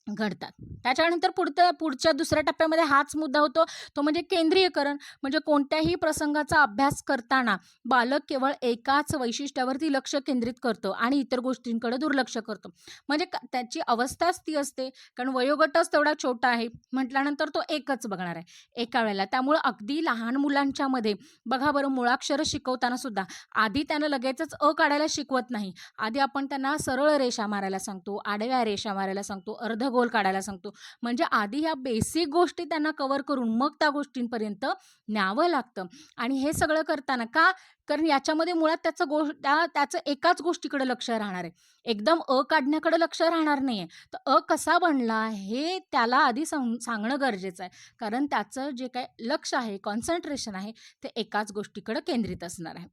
घडतात. त्याच्यानंतर पुढच्या दुसऱ्या टप्प्यामध्ये हाच मुद्दा होतो, तो म्हणजे केंद्रीयकरण. म्हणजे कोणत्याही प्रसंगाचा अभ्यास करताना बालक केवळ एकाच वैशिष्ट्यावरती लक्ष केंद्रित करतो आणि इतर गोष्टींकडे दुर्लक्ष करतो. म्हणजे त्याची अवस्थाच ती असते, कारण वयोगटच तेवढा छोटा आहे म्हटल्यानंतर तो एकच बघणार आहे एका वेळेला. त्यामुळं अगदी लहान मुलांच्या मध्ये बघा बरं, मुळाक्षरं शिकवताना सुद्धा आधी त्यांना लगेचच काढायला शिकवत नाही. आधी आपण त्यांना सरळ रेषा मारायला सांगतो, आडव्या रेषा मारायला सांगतो, अर्धगोल गोल काढायला सांगतो. म्हणजे आधी ह्या बेसिक गोष्टी त्यांना कव्हर करून मग त्या गोष्टींपर्यंत न्यावं लागतं. आणि हे सगळं करताना का? कारण याच्यामध्ये मुळात त्याचं एकाच गोष्टीकडे लक्ष राहणार आहे. एकदम काढण्याकडे लक्ष राहणार नाहीये. तर कसा बनला हे त्याला आधी सांगणं गरजेचं आहे. कारण त्याचं जे काही लक्ष आहे, कॉन्सन्ट्रेशन आहे, ते एकाच गोष्टीकडे केंद्रित असणार आहे.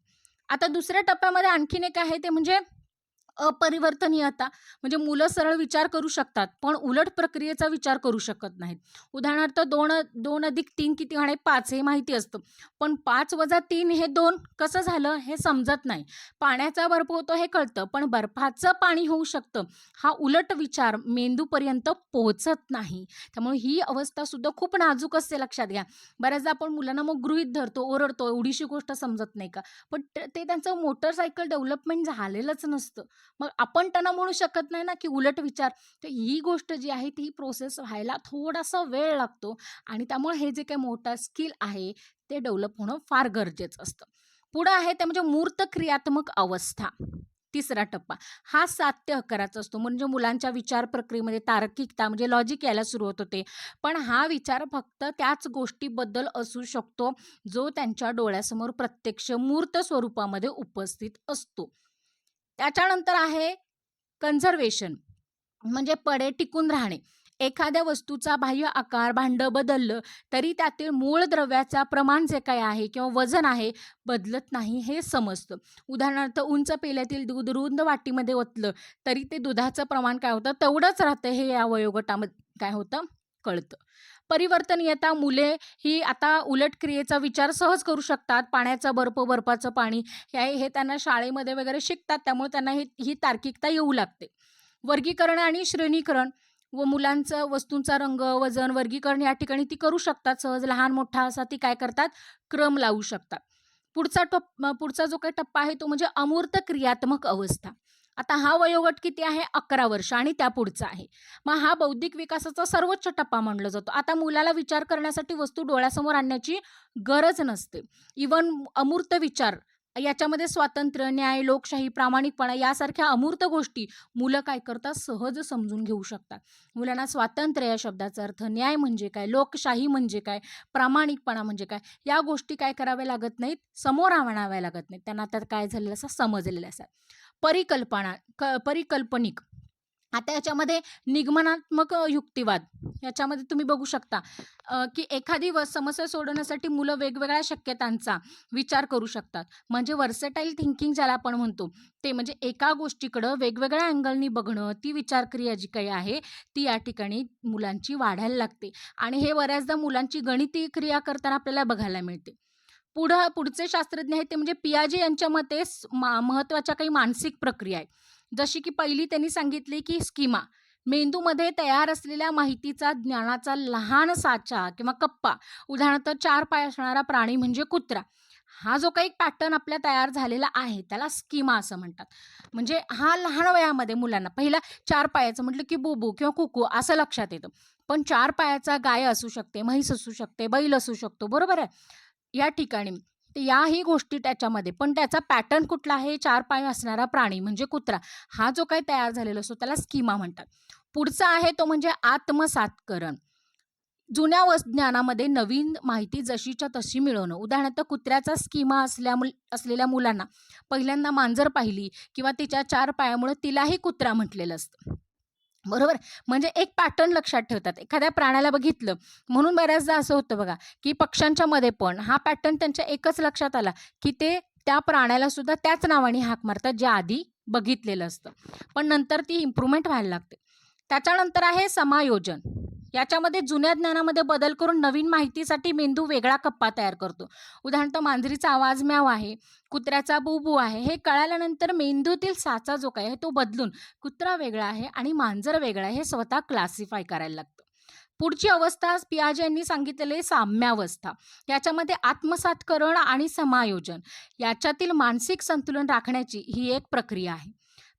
आता दुसऱ्या टप्प्यामध्ये आणखीन एक आहे ते म्हणजे अपरिवर्तनीयता. म्हणजे मुलं सरळ विचार करू शकतात, पण उलट प्रक्रियेचा विचार करू शकत नाहीत. उदाहरणार्थ 2 अधिक 3 किती होणार आहे? 5 हे माहिती असतं. पण 5 वजा 3 हे 2 कसं झालं हे समजत नाही. पाण्याचा बर्फ होतो हे कळतं, पण बर्फाचं पाणी होऊ शकतं हा उलट विचार मेंदूपर्यंत पोहोचत नाही. त्यामुळे ही अवस्था सुद्धा खूप नाजूक असते, लक्षात घ्या. बऱ्याचदा आपण मुलांना मग गृहीत धरतो, ओरडतो, एवढीशी गोष्ट समजत नाही का? पण ते त्यांचं मोटरसायकल डेव्हलपमेंट झालेलंच नसतं. मग आपण त्यांना म्हणू शकत नाही ना, की उलट विचार. तर ही गोष्ट जी आहे ती प्रोसेस व्हायला थोडासा वेळ लागतो आणि त्यामुळे हे जे काही मोठं स्किल आहे ते डेव्हलप होणं फार गरजेचं असतं. पुढं आहे ते म्हणजे मूर्त क्रियात्मक अवस्था. तिसरा टप्पा हा 7 ते 11चा असतो. म्हणजे मुलांच्या विचार प्रक्रियेमध्ये तार्किकता म्हणजे लॉजिक यायला सुरुवात होते. पण हा विचार फक्त त्याच गोष्टीबद्दल असू शकतो, जो त्यांच्या डोळ्यासमोर प्रत्यक्ष मूर्त स्वरूपामध्ये उपस्थित असतो. त्याच्यानंतर आहे कन्झर्वेशन म्हणजे टिकून राहणे. एखाद्या वस्तूचा बाह्य आकार, भांडं बदललं तरी त्यातील मूळ द्रव्याचा प्रमाण जे काही आहे किंवा वजन आहे बदलत नाही हे समजतं. उदाहरणार्थ उंच पेल्यातील दूध रुंद वाटीमध्ये ओतलं तरी ते दुधाचं प्रमाण काय होतं तेवढंच राहतं हे या वयोगटामध्ये काय होतं कळतं. परिवर्तनीयता मुले ही आता उलट क्रियेचा विचार सहज करू शकतात. पाण्याचा बर्फ, बर्फाचं पाणी हे त्यांना शाळेमध्ये वगैरे शिकतात. त्यामुळे त्यांना ही तार्किकता येऊ लागते. वर्गीकरण आणि श्रेणीकरण व मुलांचं वस्तूंचा रंग, वजन, वर्गीकरण या ठिकाणी ती करू शकतात सहज. लहान मोठा असा ती काय करतात क्रम लावू शकतात. पुढचा जो काही टप्पा आहे तो म्हणजे अमूर्त क्रियात्मक अवस्था. आता हा वयोगट किती आहे? 11 वर्ष आणि त्यापुढचा आहे. मग हा बौद्धिक विकासाचा सर्वोच्च टप्पा मानला जातो. आता मुलाला विचार करण्यासाठी वस्तू डोळ्यासमोर आणण्याची गरज नसते. इव्हन अमूर्त विचार याच्यामध्ये स्वातंत्र्य, न्याय, लोकशाही, प्रामाणिकपणा यासारख्या अमूर्त गोष्टी मुलं काय करतात सहज समजून घेऊ शकतात. मुलांना स्वातंत्र्य या शब्दाचा अर्थ, न्याय म्हणजे काय, लोकशाही म्हणजे काय, प्रामाणिकपणा म्हणजे काय या गोष्टी काय कराव्या लागत नाहीत, समोर आणाव्या लागत नाहीत. त्यांना आता काय झालेलं असं समजलेलं असं. परिकल्पनिक आता याच्यामध्ये निगमनात्मक युक्तिवाद याच्यामध्ये तुम्ही बघू शकता की एखादी समस्या सोडवण्यासाठी मुलं वेगवेगळ्या शक्यतांचा विचार करू शकतात. म्हणजे वर्सेटाईल थिंकिंग ज्याला आपण म्हणतो ते म्हणजे एका गोष्टीकडं वेगवेगळ्या अँगलनी बघणं, ती विचारक्रिया जी काही आहे ती या ठिकाणी मुलांची वाढायला लागते आणि हे बऱ्याचदा मुलांची गणितीय क्रिया करताना आपल्याला बघायला मिळते. पुढचे शास्त्रज्ञ आहेत ते म्हणजे पियाजे यांच्या मते महत्त्वाच्या काही मानसिक प्रक्रिया आहेत. जशी की पहिली त्यांनी सांगितली की स्कीमा. मेंदूमध्ये तयार असलेल्या माहितीचा, ज्ञानाचा लहान साचा किंवा कप्पा. उदाहरणार्थ 4 पाय असणारा प्राणी म्हणजे कुत्रा. हा जो काही पॅटर्न आपल्या तयार झालेला आहे त्याला स्कीमा असं म्हणतात. म्हणजे हा लहान वयामध्ये मुलांना पहिला 4 पायाचं म्हटलं की बुबू किंवा कुकू असं लक्षात येतं. पण 4 पायाचा गाय असू शकते, म्हैस असू शकते, बैल असू शकतो, बरोबर आहे. या ठिकाणी याही गोष्टी त्याच्यामध्ये पण त्याचा पॅटर्न कुठला आहे? 4 पाय असणारा प्राणी म्हणजे कुत्रा. हा जो काही तयार झालेला असतो त्याला स्कीमा म्हणतात. पुढचा आहे तो म्हणजे आत्मसातकरण. जुन्या ज्ञानामध्ये नवीन माहिती जशीच्या तशी मिळवणं. उदाहरणार्थ कुत्र्याचा स्कीमा असलेल्या मुलांना पहिल्यांदा मांजर पाहिली किंवा तिच्या 4 पायामुळे तिलाही कुत्रा म्हटलेलं असतं. बरोबर. म्हणजे एक पॅटर्न लक्षात ठेवतात. एखाद्या प्राण्याला बघितलं म्हणून बऱ्याचदा असं होतं बघा की पक्ष्यांच्या मध्ये पण हा पॅटर्न त्यांच्या एकच लक्षात आला की ते त्या प्राण्याला सुद्धा त्याच नावाने हाक मारतात जे आधी बघितलेलं असतं. पण नंतर ती इम्प्रूव्हमेंट व्हायला लागते. त्याच्यानंतर आहे समायोजन. याच्यामध्ये जुन्या ज्ञानामध्ये बदल करून नवीन माहितीसाठी मेंदू वेगळा कप्पा तयार करतो. उदाहरणार्थ मांजरीचा आवाज म्याव आहे, कुत्र्याचा बुबू आहे हे कळाल्यानंतर मेंदूतील साचा जो काय आहे तो बदलून कुत्रा वेगळा आहे आणि मांजर वेगळा आहे हे स्वतः क्लासिफाय करायला लागतं. पुढची अवस्था पियाजे यांनी सांगितलेली साम्यावस्था. याच्यामध्ये आत्मसातकरण आणि समायोजन याच्यातील मानसिक संतुलन राखण्याची ही एक प्रक्रिया आहे.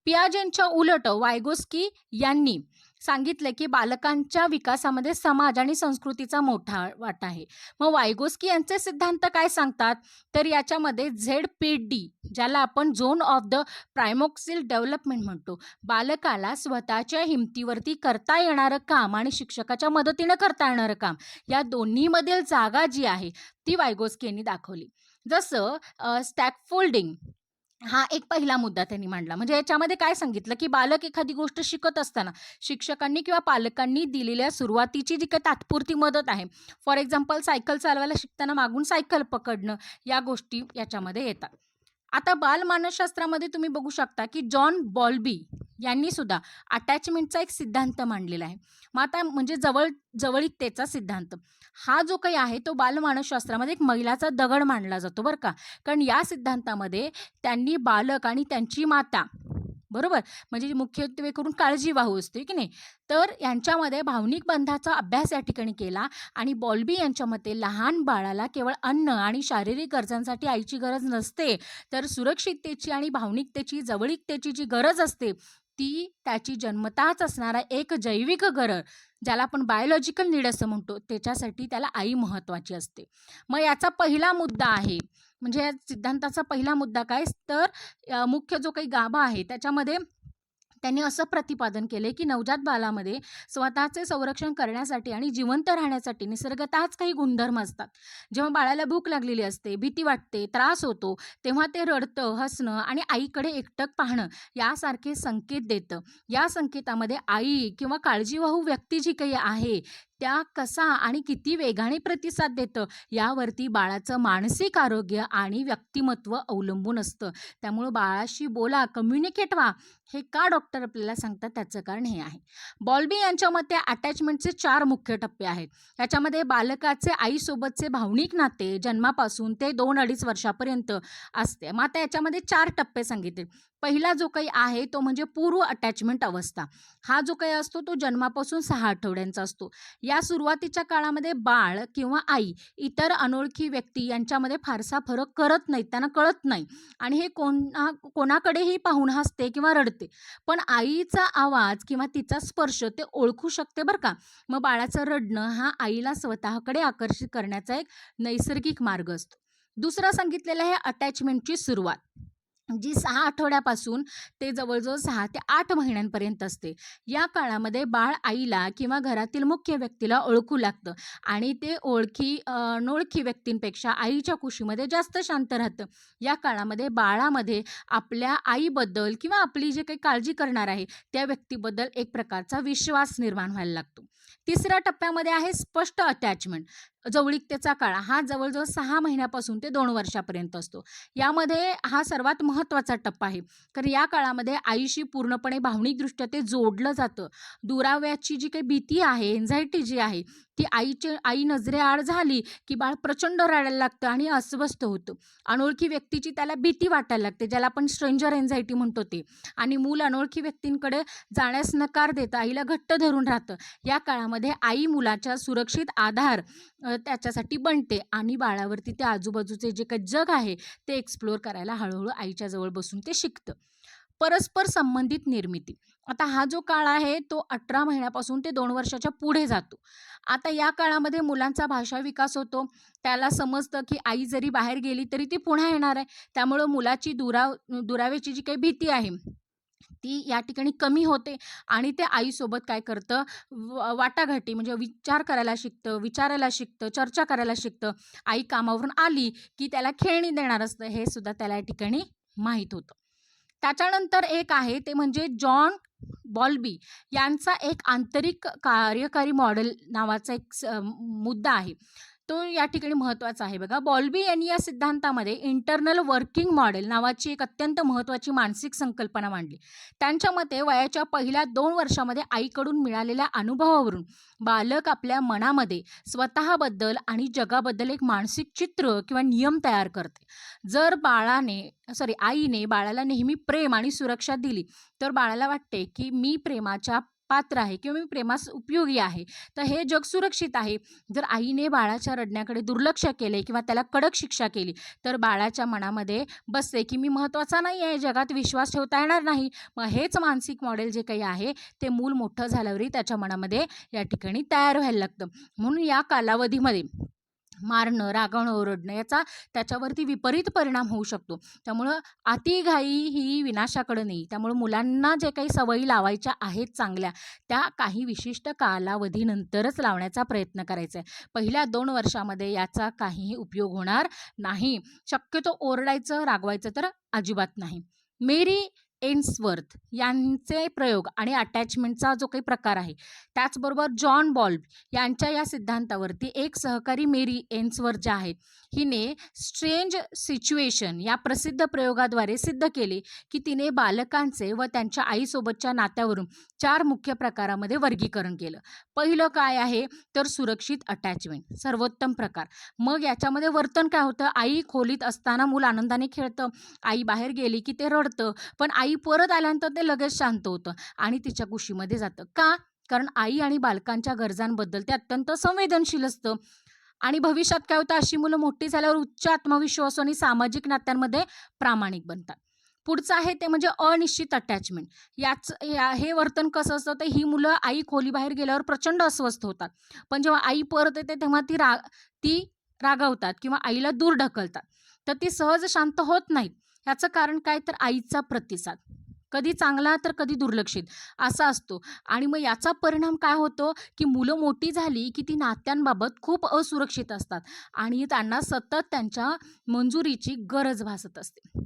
पियाजेंच्या उलट वायगोस्की यांनी सांगितलं की बालकांच्या विकासामध्ये समाज आणि संस्कृतीचा मोठा वाटा आहे. मग वायगोस्की यांचे सिद्धांत काय सांगतात? तर याच्यामध्ये झेड-पी-डी, ज्याला आपण झोन ऑफ द प्रायमोक्सिल डेव्हलपमेंट म्हणतो. बालकाला स्वतःच्या हिमतीवरती करता येणारं काम आणि शिक्षकाच्या मदतीनं करता येणारं काम, या दोन्हीमधील जागा जी आहे ती वायगोस्की यांनी दाखवली. जसं स्टॅकफोल्डिंग हा एक पहिला मुद्दा त्यांनी मांडला. म्हणजे याच्यामध्ये काय सांगितलं, की बालक एखादी गोष्ट शिकत असताना शिक्षकांनी किंवा पालकांनी दिलेल्या सुरुवातीची जी काही तात्पुरती मदत आहे, फॉर एक्झाम्पल सायकल चालवायला शिकताना मागून सायकल पकडणं, या गोष्टी याच्यामध्ये येतात. आता बालमानसशास्त्रामध्ये तुम्ही बघू शकता, की जॉन बॉल्बी यांनी सुद्धा अटॅचमेंटचा एक सिद्धांत मांडलेला आहे. मग आता म्हणजे जवळीकतेचा सिद्धांत हा जो काही आहे तो बालमानसशास्त्रामध्ये एक मैलाचा दगड मानला जातो बरं का. कारण या सिद्धांतामध्ये त्यांनी बालक आणि त्यांची माता, बरोबर, म्हणजे मुख्यत्वे करून काळजीवाहू असते की नाही, तर यांच्यामध्ये भावनिक बंधाचा अभ्यास या ठिकाणी केला. आणि बॉल्बी यांच्या मते लहान बाळाला केवळ अन्न आणि शारीरिक गरजांसाठी आईची गरज नसते, तर सुरक्षिततेची आणि भावनिकतेची, जवळीकतेची जी गरज असते ती त्याची जन्मताच असणारा एक जैविक गरज, ज्याला आपण बायोलॉजिकल नीड असं म्हणतो, त्याच्यासाठी त्याला आई महत्त्वाची असते. मग याचा पहिला मुद्दा आहे, म्हणजे या सिद्धांताचा पहिला मुद्दा काय, तर मुख्य जो काही गाभा आहे त्याच्यामध्ये त्यांनी असं प्रतिपादन केले की नवजात बालामध्ये स्वतःचे संरक्षण करण्यासाठी आणि जिवंत राहण्यासाठी निसर्गतःच काही गुणधर्म असतात. जेव्हा बाळाला भूक लागलेली असते, भीती वाटते, त्रास होतो, तेव्हा ते रडतं, हसणं आणि आईकडे एकटक पाहणं यासारखे संकेत देतं. या संकेतामध्ये आई किंवा काळजीवाहू व्यक्ती जी काही आहे त्या कसा आणि किती वेगाने प्रतिसाद देतं यावरती बाळाचं मानसिक आरोग्य आणि व्यक्तिमत्व अवलंबून असतं. त्यामुळं बाळाशी बोला, कम्युनिकेट व्हा. हे का डॉक्टर आपल्याला सांगतात त्याचं कारण हे आहे. बॉल्बी यांच्या मते अटॅचमेंटचे 4 मुख्य टप्पे आहेत. याच्यामध्ये बालकाचे आईसोबतचे भावनिक नाते जन्मापासून ते 2-2.5 वर्षापर्यंत असते. मग आता याच्यामध्ये 4 टप्पे सांगितले. पहिला जो काही आहे तो म्हणजे पूर्व अटॅचमेंट अवस्था. हा जो काही असतो तो जन्मापासून 6 आठवड्यांचा असतो. या सुरुवातीच्या काळामध्ये बाळ किंवा आई इतर अनोळखी व्यक्ती यांच्यामध्ये फारसा फरक करत नाहीत, त्यांना कळत नाही आणि हे कोणाकडेही पाहून हसते किंवा रडते. पण आईचा आवाज किंवा तिचा स्पर्श ते ओळखू शकते बरं का. मग बाळाचं रडणं हा आईला स्वतःकडे आकर्षित करण्याचा एक नैसर्गिक मार्ग असतो. दुसरा सांगितलेला आहे अटॅचमेंटची सुरुवात, जी 6 आठवड्यापासून ते जवळजवळ 6 ते 8 महिन्यांपर्यंत असते. या काळामध्ये बाळ आईला किंवा घरातील मुख्य व्यक्तीला ओळखू लागतं आणि ते अनोळखी व्यक्तींपेक्षा आईच्या कुशीमध्ये जास्त शांत राहतं. या काळामध्ये बाळामध्ये आपल्या आईबद्दल किंवा आपली जे काही काळजी करणार आहे त्या व्यक्तीबद्दल एक प्रकारचा विश्वास निर्माण व्हायला लागतो. तिसऱ्या टप्प्यामध्ये आहे स्पष्ट अटॅचमेंट, जवळीकतेचा काळ. हा जवळजवळ 6 महिन्यापासून ते 2 वर्षापर्यंत असतो. यामध्ये हा सर्वात महत्त्वाचा टप्पा आहे, कारण या काळामध्ये आईशी पूर्णपणे भावनिकदृष्ट्या ते जोडलं जातं. दुराव्याची जी काही भीती आहे, एन्झायटी जी आहे ती आई नजरेआड झाली की बाळ प्रचंड रडायला लागतं आणि अस्वस्थ होतं. अनोळखी व्यक्तीची त्याला भीती वाटायला लागते, ज्याला आपण स्ट्रेंजर एन्झायटी म्हणतो ते. आणि मूल अनोळखी व्यक्तींकडे जाण्यास नकार देतं, आईला घट्ट धरून राहतं. या काळामध्ये आई मुलाच्या सुरक्षित आधार त्याच्यासाठी बनते आणि बाळावरती ते आजूबाजूचे जे काही जग आहे ते एक्सप्लोअर करायला हळूहळू आईच्या जवळ बसून ते शिकतं. परस्पर संबंधित निर्मिती. आता हा जो काळ आहे तो 18 महिन्यापासून ते 2 वर्षाच्या पुढे जातो. आता या काळामध्ये मुलांचा भाषा विकास होतो. त्याला समजतं की आई जरी बाहेर गेली तरी ती पुन्हा येणार आहे. त्यामुळं मुलाची दुरावेची जी काही भीती आहे ती या ठिकाणी कमी होते आणि ते आईसोबत काय करतं, वाटाघाटी म्हणजे विचार करायला शिकतं, विचारायला शिकतं, चर्चा करायला शिकतं. आई कामावरून आली की त्याला खेळणी देणार असतं, हे सुद्धा त्याला या ठिकाणी माहीत होतं. त्याच्यानंतर एक आहे ते म्हणजे जॉन बॉल्बी यांचा एक आंतरिक कार्यकारी मॉडेल नावाचा एक मुद्दा आहे. तो या ठिकाणी महत्त्वाचा आहे बघा. बॉल्बी यांनी या सिद्धांतामध्ये इंटरनल वर्किंग मॉडेल नावाची एक अत्यंत महत्त्वाची मानसिक संकल्पना मांडली. त्यांच्या मते वयाच्या पहिल्या 2 वर्षामध्ये आईकडून मिळालेल्या अनुभवावरून बालक आपल्या मनामध्ये स्वतःबद्दल आणि जगाबद्दल एक मानसिक चित्र किंवा नियम तयार करते. जर आईने बाळाला नेहमी प्रेम आणि सुरक्षा दिली तर बाळाला वाटते की मी प्रेमाच्या पात्र आहे किंवा मी प्रेमास उपयोगी आहे, तर हे जग सुरक्षित आहे. जर आईने बाळाच्या रडण्याकडे दुर्लक्ष केले किंवा त्याला कडक शिक्षा केली, तर बाळाच्या मनामध्ये बसते की मी महत्त्वाचा नाही आहे, जगात विश्वास ठेवता येणार नाही. मग हेच मानसिक मॉडेल जे काही आहे, ते मूल मोठं झाल्यावरही त्याच्या मनामध्ये या ठिकाणी तयार व्हायला लागतं. म्हणून या कालावधीमध्ये मारणं, रागावणं, ओरडणं याचा त्याच्यावरती विपरीत परिणाम होऊ शकतो. त्यामुळं अतिघाई ही विनाशाकडे नाही. त्यामुळे मुलांना जे काही सवयी लावायच्या आहेत चांगल्या, त्या काही विशिष्ट कालावधीनंतरच लावण्याचा प्रयत्न करायचा आहे. पहिल्या 2 वर्षामध्ये याचा काहीही उपयोग होणार नाही. शक्यतो ओरडायचं, रागवायचं तर अजिबात नाही. मेरी एन्सवर्थ यांचे प्रयोग आणि अटॅचमेंटचा जो काही प्रकार आहे, त्याचबरोबर जॉन बॉल्ब यांच्या या सिद्धांतावरती एक सहकारी मेरी एन्सवर्थ ज्या आहेत, हिने स्ट्रेंज सिच्युएशन या प्रसिद्ध प्रयोगाद्वारे सिद्ध केले की तिने बालकांचे व त्यांच्या आईसोबतच्या नात्यावरून 4 मुख्य प्रकारामध्ये वर्गीकरण केलं. पहिलं काय आहे, तर सुरक्षित अटॅचमेंट, सर्वोत्तम प्रकार. मग याच्यामध्ये वर्तन काय होतं, आई खोलीत असताना मूल आनंदाने खेळतं, आई बाहेर गेली की ते रडतं, पण आई परत आल्यानंतर ते लगेच शांत होतं आणि तिच्या कुशीमध्ये जातं. का? कारण आई आणि बालकांच्या गरजांबद्दल ते अत्यंत संवेदनशील असतं. आणि भविष्यात काय होतं, अशी मुलं मोठी झाल्यावर उच्च आत्मविश्वास आणि सामाजिक नात्यांमध्ये प्रामाणिक बनतात. पुढचं आहे ते म्हणजे अनिश्चित अटॅचमेंट. हे वर्तन कसं असतं, तर ही मुलं आई खोलीबाहेर गेल्यावर प्रचंड अस्वस्थ होतात. पण जेव्हा आई परत येते तेव्हा ती रागावतात किंवा आईला दूर ढकलतात. तर ती सहज शांत होत नाहीत. ह्याचं कारण काय, तर आईचा प्रतिसाद. कधी चांगला तर कधी दुर्लक्षित असा असतो. आणि मग याचा परिणाम काय होतो, की मुलं मोठी झाली की ती नात्यांबाबत खूप असुरक्षित असतात आणि त्यांना सतत त्यांच्या मंजुरीची गरज भासत असते.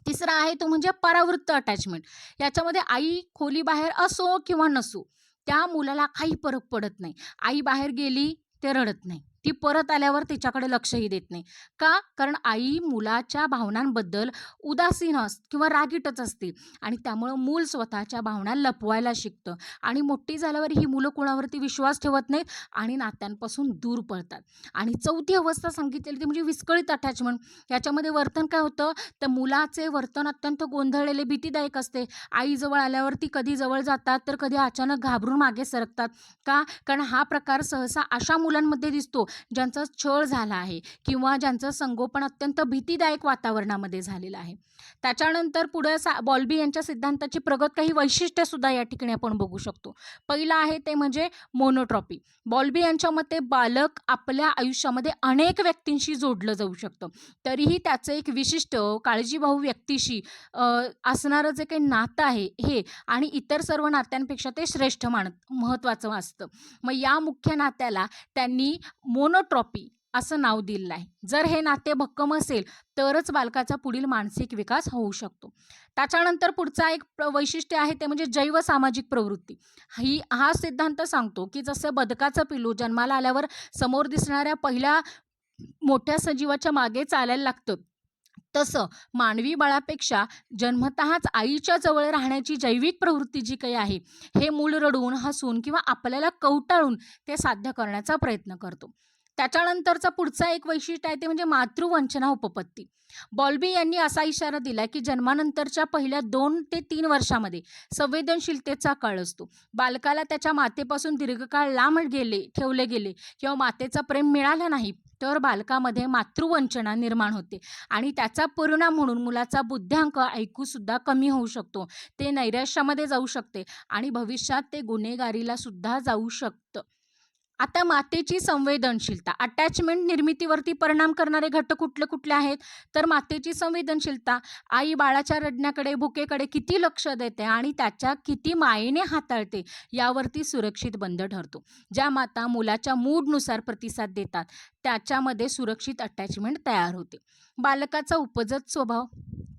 तिसरा आहे तो म्हणजे परावृत्त अटॅचमेंट. याच्यामध्ये आई खोलीबाहेर असो किंवा नसो, त्या मुलाला काही फरक पडत नाही. आई बाहेर गेली ते रडत नाही. ती परत आल्यावर तिच्याकडे लक्षही देत नाही. का? कारण आई मुलाच्या भावनांबद्दल उदासीन किंवा रागीटच असते आणि त्यामुळं मूल स्वतःच्या भावना लपवायला शिकतं आणि मोठी झाल्यावर ही मुलं कोणावरती विश्वास ठेवत नाहीत आणि नात्यांपासून दूर पळतात. आणि चौथी अवस्था सांगितलेली ती म्हणजे विस्कळीत अटॅचमेंट. याच्यामध्ये वर्तन काय होतं, तर मुलाचे वर्तन अत्यंत गोंधळलेले, भीतीदायक असते. आई जवळ आल्यावर ती कधी जवळ जातात तर कधी अचानक घाबरून मागे सरकतात. का? कारण हा प्रकार सहसा अशा मुलांमध्ये दिसतो ज्यांचा छळ झाला आहे किंवा ज्यांचं संगोपन अत्यंत भीतीदायक वातावरणामध्ये झालेलं आहे. त्याच्यानंतर पुढे बॉल्बी यांच्या सिद्धांताची प्रगत काही वैशिष्ट्ये सुद्धा या ठिकाणी आपण बघू शकतो. पहिलं आहे ते म्हणजे मोनोट्रॉपी. बॉल्बी यांच्या मते बालक आपल्या आयुष्यामध्ये अनेक व्यक्तींशी जोडलं जाऊ शकतं. तरीही त्याचं एक विशिष्ट काळजीभाऊ व्यक्तीशी असणारं जे काही नातं आहे हे आणि इतर सर्व नात्यांपेक्षा ते श्रेष्ठ महत्त्वाचं असतं. मग या मुख्य नात्याला त्यांनी मोनोट्रॉपी असं नाव दिलेलं आहे. जर हे नाते भक्कम असेल तरच बालकाचा पुढील मानसिक विकास होऊ शकतो. त्याच्यानंतर पुढचा एक वैशिष्ट्य आहे ते म्हणजे जैव सामाजिक प्रवृत्ती. हा सिद्धांत सांगतो की जसं बदकाचं पिल्लू जन्माला आल्यावर समोर दिसणाऱ्या पहिल्या मोठ्या सजीवाच्या मागे चालायला लागतं, तसं मानवी बाळापेक्षा जन्मतःच आईच्या जवळ राहण्याची जैविक प्रवृत्ती जी काही आहे, हे मूल रडून, हसून किंवा आपल्याला कवटाळून ते साध्य करण्याचा प्रयत्न करतो. त्याच्यानंतरचा पुढचा एक वैशिष्ट्य आहे ते म्हणजे मातृवंचना उपपत्ती. बॉल्बी यांनी असा इशारा दिला की जन्मानंतरच्या पहिल्या 2 ते 3 वर्षामध्ये संवेदनशीलतेचा काळ असतो. बालकाला त्याच्या मातेपासून दीर्घकाळ लांब ठेवले गेले किंवा मातेचं प्रेम मिळालं नाही तर बालकामध्ये मातृवंचना निर्माण होते आणि त्याचा परिणाम म्हणून मुलाचा बुद्ध्यांक IQ सुद्धा कमी होऊ शकतो. ते नैराश्यामध्ये जाऊ शकते आणि भविष्यात ते गुन्हेगारीला सुद्धा जाऊ शकतं. आता मातेची संवेदनशीलता, अटॅचमेंट निर्मितीवरती परिणाम करणारे घटक कुठले कुठले आहेत, तर मातेची संवेदनशीलता, आई बाळाच्या रडण्याकडे, भुकेकडे किती लक्ष देते आणि त्याच्या किती मायेने हाताळते यावरती सुरक्षित बंद ठरतो. ज्या माता मुलाच्या मूडनुसार प्रतिसाद देतात त्याच्यामध्ये सुरक्षित अटॅचमेंट तयार होते. बालकाचा उपजत स्वभाव,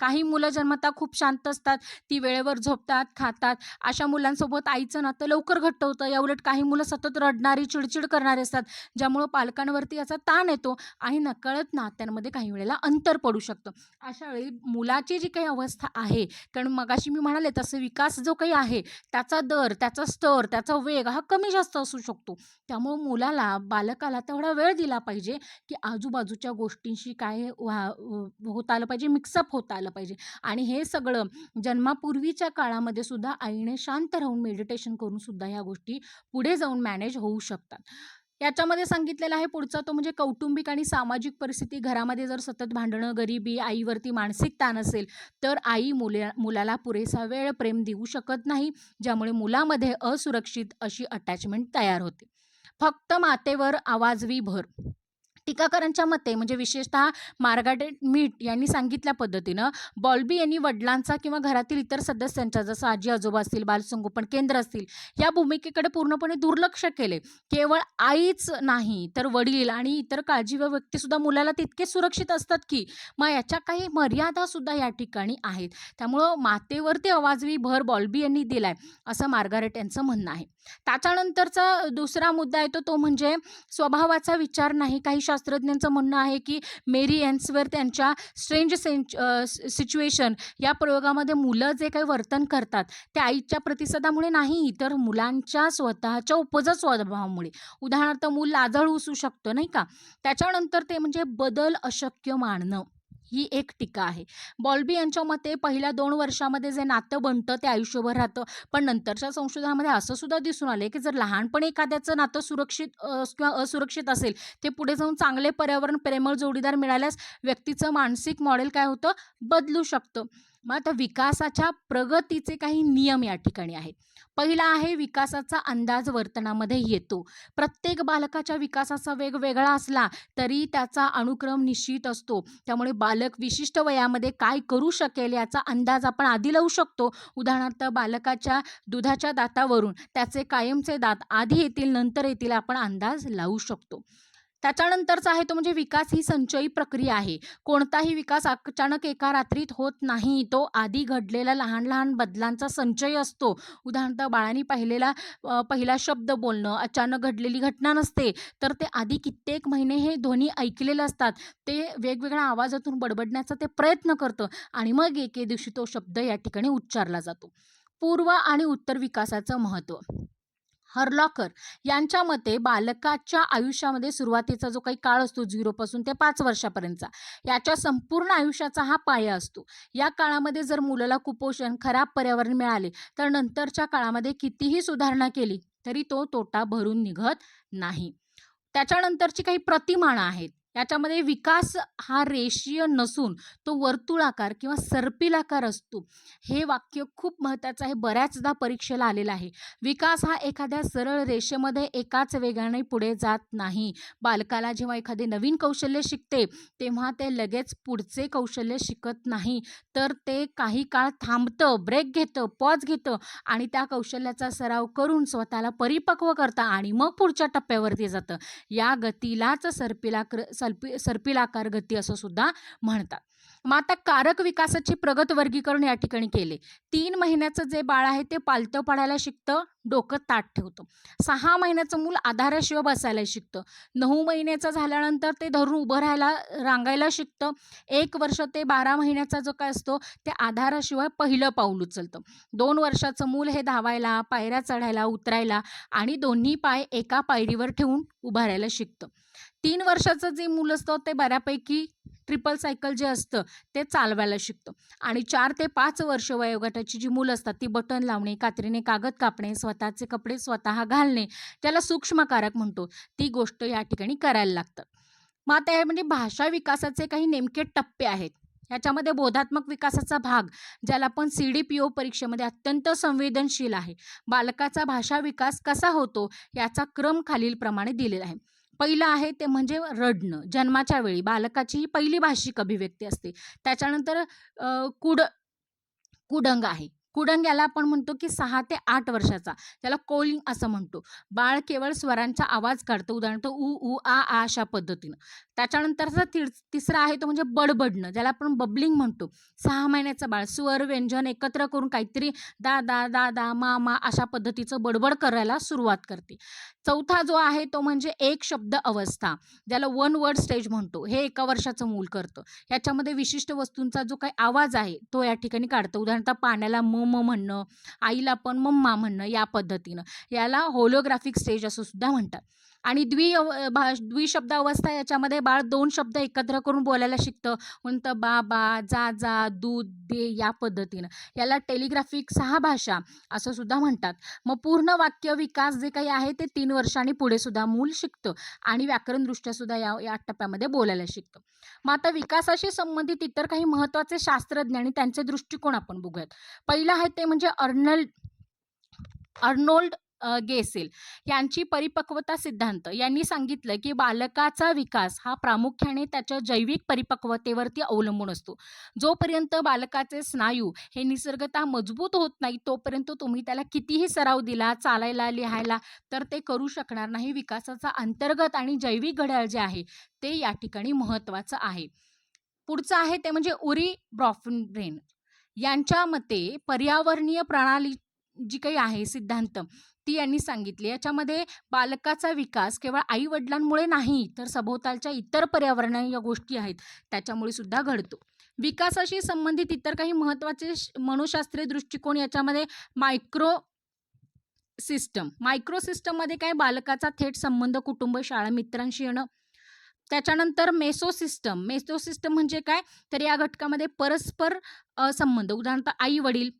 काही मुलं जन्मतः खूप शांत असतात, ती वेळेवर झोपतात, खातात. अशा मुलांसोबत आईचं नातं लवकर घट्ट होतं. याउलट काही मुलं सतत रडणारी, चिडचिड करणारी असतात, ज्यामुळं पालकांवरती याचा ताण येतो आणि नकळत नात्यांमध्ये काही वेळेला अंतर पडू शकतं. अशा वेळी मुलाची जी काही अवस्था आहे, कारण मगाशी मी म्हणाले तसं विकास जो काही आहे त्याचा दर, त्याचा स्तर, त्याचा वेग हा कमी जास्त असू शकतो. त्यामुळं बालकाला तेवढा वेळ दिला पाहिजे की आजूबाजूच्या गोष्टींशी काय होत आलं पाहिजे, मिक्सअप होत आलं झालं पाहिजे. आणि हे सगळं जन्मापूर्वीच्या काळामध्ये सुद्धा आईने शांत राहून मेडिटेशन करून सुद्धा ह्या गोष्टी पुढे जाऊन मॅनेज होऊ शकतात. याच्यामध्ये सांगितलेलं आहे पुढचा तो म्हणजे कौटुंबिक आणि सामाजिक परिस्थिती. घरामध्ये जर सतत भांडणं, गरिबी, आईवरती मानसिक ताण असेल, तर आई मुलाला पुरेसा वेळ, प्रेम देऊ शकत नाही, ज्यामुळे मुलामध्ये असुरक्षित अशी अटॅचमेंट तयार होते. फक्त मातेवर आवाजवी भर. टीकाकारांच्या मते म्हणजे विशेषतः मार्गारेट मीड यांनी सांगितल्या पद्धतीनं बॉल्बी यांनी वडिलांचा किंवा घरातील इतर सदस्यांच्या जसं आजी-आजोबा असतील, बालसंगोपन केंद्र असतील, या भूमिकेकडे पूर्णपणे दुर्लक्ष केले. केवळ आईच नाही तर वडील आणि इतर काळजीवाह व्यक्तीसुद्धा मुलाला तितकेच सुरक्षित असतात की. मग याच्या काही मर्यादासुद्धा या ठिकाणी आहेत. त्यामुळं मातेवरती आवाजवी भर बॉल्बी यांनी दिलाय, असं मार्गारेट यांचं म्हणणं आहे. त्याच्यानंतरचा दुसरा मुद्दा येतो तो म्हणजे स्वभावाचा विचार नाही. काही शास्त्रज्ञांचं म्हणणं आहे की मेरी एन्सवर्थ त्यांच्या स्ट्रेंज सिच्युएशन या प्रयोगामध्ये मुलं जे काही वर्तन करतात ते आईच्या प्रतिसादामुळे नाही, तर मुलांच्या स्वतःच्या उपजत स्वभावामुळे. उदाहरणार्थ मूल लाजाळू असू शकतं नाही का. त्याच्यानंतर ते म्हणजे बदल अशक्य मानणं, ही एक टीका आहे. बॉल्बी यांच्या मते पहिल्या 2 वर्षामध्ये जे नातं बनतं ते आयुष्यभर राहतं. पण नंतरच्या संशोधनामध्ये असं सुद्धा दिसून आले की जर लहानपणी एखाद्याचं नातं सुरक्षित किंवा असुरक्षित असेल, ते पुढे जाऊन चांगले पर्यावरण, प्रेमळ जोडीदार मिळाल्यास व्यक्तीचं मानसिक मॉडेल काय होतं, बदलू शकतं. मग आता विकासाच्या प्रगतीचे काही नियम या ठिकाणी आहेत. पहिला आहे विकासाचा अंदाज वर्तनामध्ये येतो. प्रत्येक बालकाच्या विकासाचा वेग वेगळा असला तरी त्याचा अनुक्रम निश्चित असतो. त्यामुळे बालक विशिष्ट वयामध्ये काय करू शकेल याचा अंदाज आपण आधी लावू शकतो. उदाहरणार्थ बालकाच्या दुधाच्या दातावरून त्याचे कायमचे दात आधी येतील नंतर येतील आपण अंदाज लावू शकतो. त्याच्यानंतरचा आहे तो म्हणजे विकास ही संचयी प्रक्रिया आहे. कोणताही विकास अचानक एका रात्रीत होत नाही. तो आधी घडलेला लहान लहान बदलांचा संचय असतो. उदाहरणार्थ बाळाने पहिला शब्द बोलणं अचानक घडलेली घटना नसते, तर ते आधी कित्येक महिने हे ध्वनी ऐकलेले असतात. ते वेगवेगळ्या आवाजातून बडबडण्याचा ते प्रयत्न करतं आणि मग एके दिवशी तो शब्द या ठिकाणी उच्चारला जातो. पूर्व आणि उत्तर विकासाचं महत्त्व. हर्लॉकर यांच्या मते बालकाच्या आयुष्यामध्ये सुरुवातीचा जो काही काळ असतो 0 पासून ते 5 वर्षापर्यंतचा, याच्या संपूर्ण आयुष्याचा हा पाया असतो. या काळामध्ये जर मुलाला कुपोषण, खराब पर्यावरण मिळाले तर नंतरच्या काळामध्ये कितीही सुधारणा केली तरी तो तोटा भरून निघत नाही. त्याच्यानंतरची काही प्रतिमानं आहेत. याच्यामध्ये विकास हा रेषीय नसून तो वर्तुळाकार किंवा सर्पिलाकार असतो. हे वाक्य खूप महत्त्वाचं आहे. बऱ्याचदा परीक्षेला आलेलं आहे. विकास हा एखाद्या सरळ रेषेमध्ये एकाच वेगाने पुढे जात नाही. बालकाला जेव्हा एखादे नवीन कौशल्य शिकते तेव्हा ते लगेच पुढचे कौशल्य शिकत नाही, तर ते काही काळ थांबतं, ब्रेक घेतं, पॉज घेतं आणि त्या कौशल्याचा सराव करून स्वतःला परिपक्व करतं आणि मग पुढच्या टप्प्यावरती जातं. या गतीलाच सर्पिलाकार गती असं सुद्धा म्हणतात. मग आता कारक विकासाचे प्रगत वर्गीकरण या ठिकाणी केले. 3 महिन्याचं जे बाळ आहे ते पालतं पडायला शिकतं, डोकं ताठ ठेवतं. 6 महिन्याचं मूल आधाराशिवाय बसायला शिकतं. 9 महिन्याचं झाल्यानंतर ते धरून उभं राहायला, रांगायला शिकतं. 1 वर्ष ते 12 महिन्याचा जो काय असतो ते आधाराशिवाय पहिलं पाऊल उचलतं. 2 वर्षाचं मूल हे धावायला, पायऱ्या चढायला, उतरायला आणि दोन्ही पाय एका पायरीवर ठेवून उभं राहायला शिकतं. 3 वर्षाचं जे मूल असतं ते बऱ्यापैकी ट्रिपल सायकल जे असतं ते चालवायला शिकतं आणि 4 ते 5 वर्ष वयोगटाची जी मुलं असतात ती बटन लावणे, कात्रीने कागद कापणे, स्वतःचे कपडे स्वतः घालणे, त्याला सूक्ष्मकारक म्हणतो, ती गोष्ट या ठिकाणी करायला लागतात. मग आता हे म्हणजे भाषा विकासाचे काही नेमके टप्पे आहेत. ह्याच्यामध्ये बोधात्मक विकासाचा भाग, ज्याला आपण CDPO परीक्षेमध्ये अत्यंत संवेदनशील आहे. बालकाचा भाषा विकास कसा होतो याचा क्रम खालीलप्रमाणे दिलेला आहे. पहिलं आहे ते म्हणजे रडणं. जन्माच्या वेळी बालकाची ही पहिली भाषिक अभिव्यक्ती असते. त्याच्यानंतर कुडंग आहे. कुडंग याला आपण म्हणतो की 6 ते 8 वर्षाचा, त्याला कोलिंग असं म्हणतो. बाळ केवळ स्वरांचा आवाज काढतं, उदाहरणार्थ उ, ऊ, आ, आ अशा पद्धतीनं. त्याच्यानंतरचा तिसरा आहे तो म्हणजे बडबडणं, ज्याला आपण बबलिंग म्हणतो. 6 महिन्याचं बाळ स्वर, व्यंजन एकत्र करून काहीतरी दा, दा, दा, दा, मा, मा अशा पद्धतीचं बडबड करायला सुरुवात करते. चौथा जो आहे तो म्हणजे एक शब्द अवस्था, ज्याला 1 वर्ड स्टेज म्हणतो. हे 1 वर्षाचं मूल करतं. याच्यामध्ये विशिष्ट वस्तूंचा जो काही आवाज आहे तो या ठिकाणी काढतं. उदाहरणार्थ पाण्याला म म म्हणणं, आईला पण मम्मा म्हणणं या पद्धतीनं. याला होलोग्राफिक स्टेज असं सुद्धा म्हणतात. आणि द्विशब्द अवस्था याच्यामध्ये बाळ 2 शब्द एकत्र करून बोलायला शिकतं. म्हणतं बाबा, जा, दूध दे या पद्धतीनं. याला टेलिग्राफिक 6 भाषा असं सुद्धा म्हणतात. मग पूर्ण वाक्य विकास जे काही आहे ते 3 वर्षांनी पुढे सुद्धा मूल शिकतं आणि व्याकरणदृष्ट्या सुद्धा या या टप्प्यामध्ये बोलायला शिकतं. मग आता विकासाशी संबंधित इतर काही महत्त्वाचे शास्त्रज्ञ आणि त्यांचे दृष्टिकोन आपण बघूयात. पहिलं आहे ते म्हणजे अर्नोल्ड गेसेल यांची परिपक्वता सिद्धांत यांनी सांगितलं की बालकाचा विकास हा प्रामुख्याने त्याच्या जैविक परिपक्वतेवरती अवलंबून असतो. जोपर्यंत बालकाचे स्नायू हे निसर्गतः मजबूत होत नाही तोपर्यंत तुम्ही त्याला कितीही सराव दिला चालायला लिहायला तर ते करू शकणार नाही. विकासाचा अंतर्गत आणि जैविक घड्याळ जे आहे ते या ठिकाणी महत्त्वाचं आहे. पुढचं आहे ते म्हणजे उरी ब्रॉफेन यांच्या मते पर्यावरणीय प्रणाली जी काही आहे सिद्धांत ती यांनी सांगितली. याच्यामध्ये बालकाचा विकास केवळ आई वडिलांमुळे नाही तर सभोवतालच्या इतर पर्यावरणीय गोष्टी आहेत त्याच्यामुळे सुद्धा घडतो. विकासाशी संबंधित इतर काही महत्त्वाचे मनोशास्त्रीय दृष्टिकोन याच्यामध्ये मायक्रो सिस्टममध्ये काय बालकाचा थेट संबंध कुटुंब शाळा मित्रांशी येणं. त्याच्यानंतर मेसोसिस्टम म्हणजे काय तर या घटकामध्ये परस्पर संबंध उदाहरणार्थ आई वडील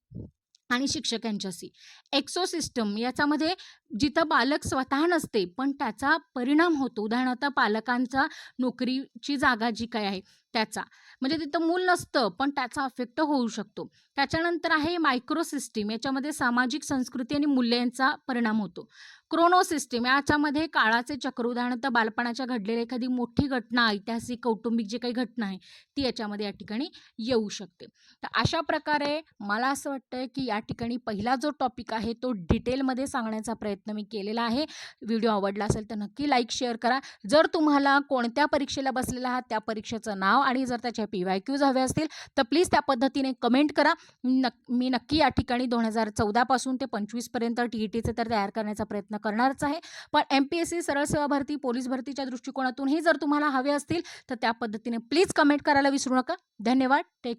आणि शिक्षकांच्याशी. एक्सोसिस्टम याच्यामध्ये जिथं बालक स्वतः नसते पण त्याचा परिणाम होतो उदाहरणार्थ पालकांचा नोकरीची जागा जी काय आहे त्याचा म्हणजे तिथं मूल नसतं पण त्याचा अफेक्ट होऊ शकतो. त्याच्यानंतर आहे मायक्रोसिस्टीम याच्यामध्ये सामाजिक संस्कृती आणि मूल्यांचा परिणाम होतो. क्रोनोसिस्टीम याच्यामध्ये काळाचे चक्र उदाहरणार्थ बालपणाच्या घडलेली एखादी मोठी घटना ऐतिहासिक कौटुंबिक जी काही घटना आहे ती याच्यामध्ये या ठिकाणी येऊ शकते. तर अशा प्रकारे मला असं वाटतं की या ठिकाणी पहिला जो टॉपिक आहे तो डिटेलमध्ये सांगण्याचा प्रयत्न मी केलेला आहे. व्हिडिओ आवडला असेल तर नक्की लाईक शेअर करा. जर तुम्हाला कोणत्या परीक्षेला बसलेला आहात त्या परीक्षेचं नाव आणि जर त्याचे PYQs हवे असतील तर प्लीज त्या पद्धतीने कमेंट करा. मी नक्की या ठिकाणी 2014 पासून ते 25 पर्यंत TETचे तर तयार करण्याचा प्रयत्न करणारच आहे. पण MPSC सरळ सेवा भरती पोलीस भरतीच्या दृष्टिकोनातूनही जर तुम्हाला हवे असतील तर त्या पद्धतीने प्लीज कमेंट करायला विसरू नका. धन्यवाद. टेक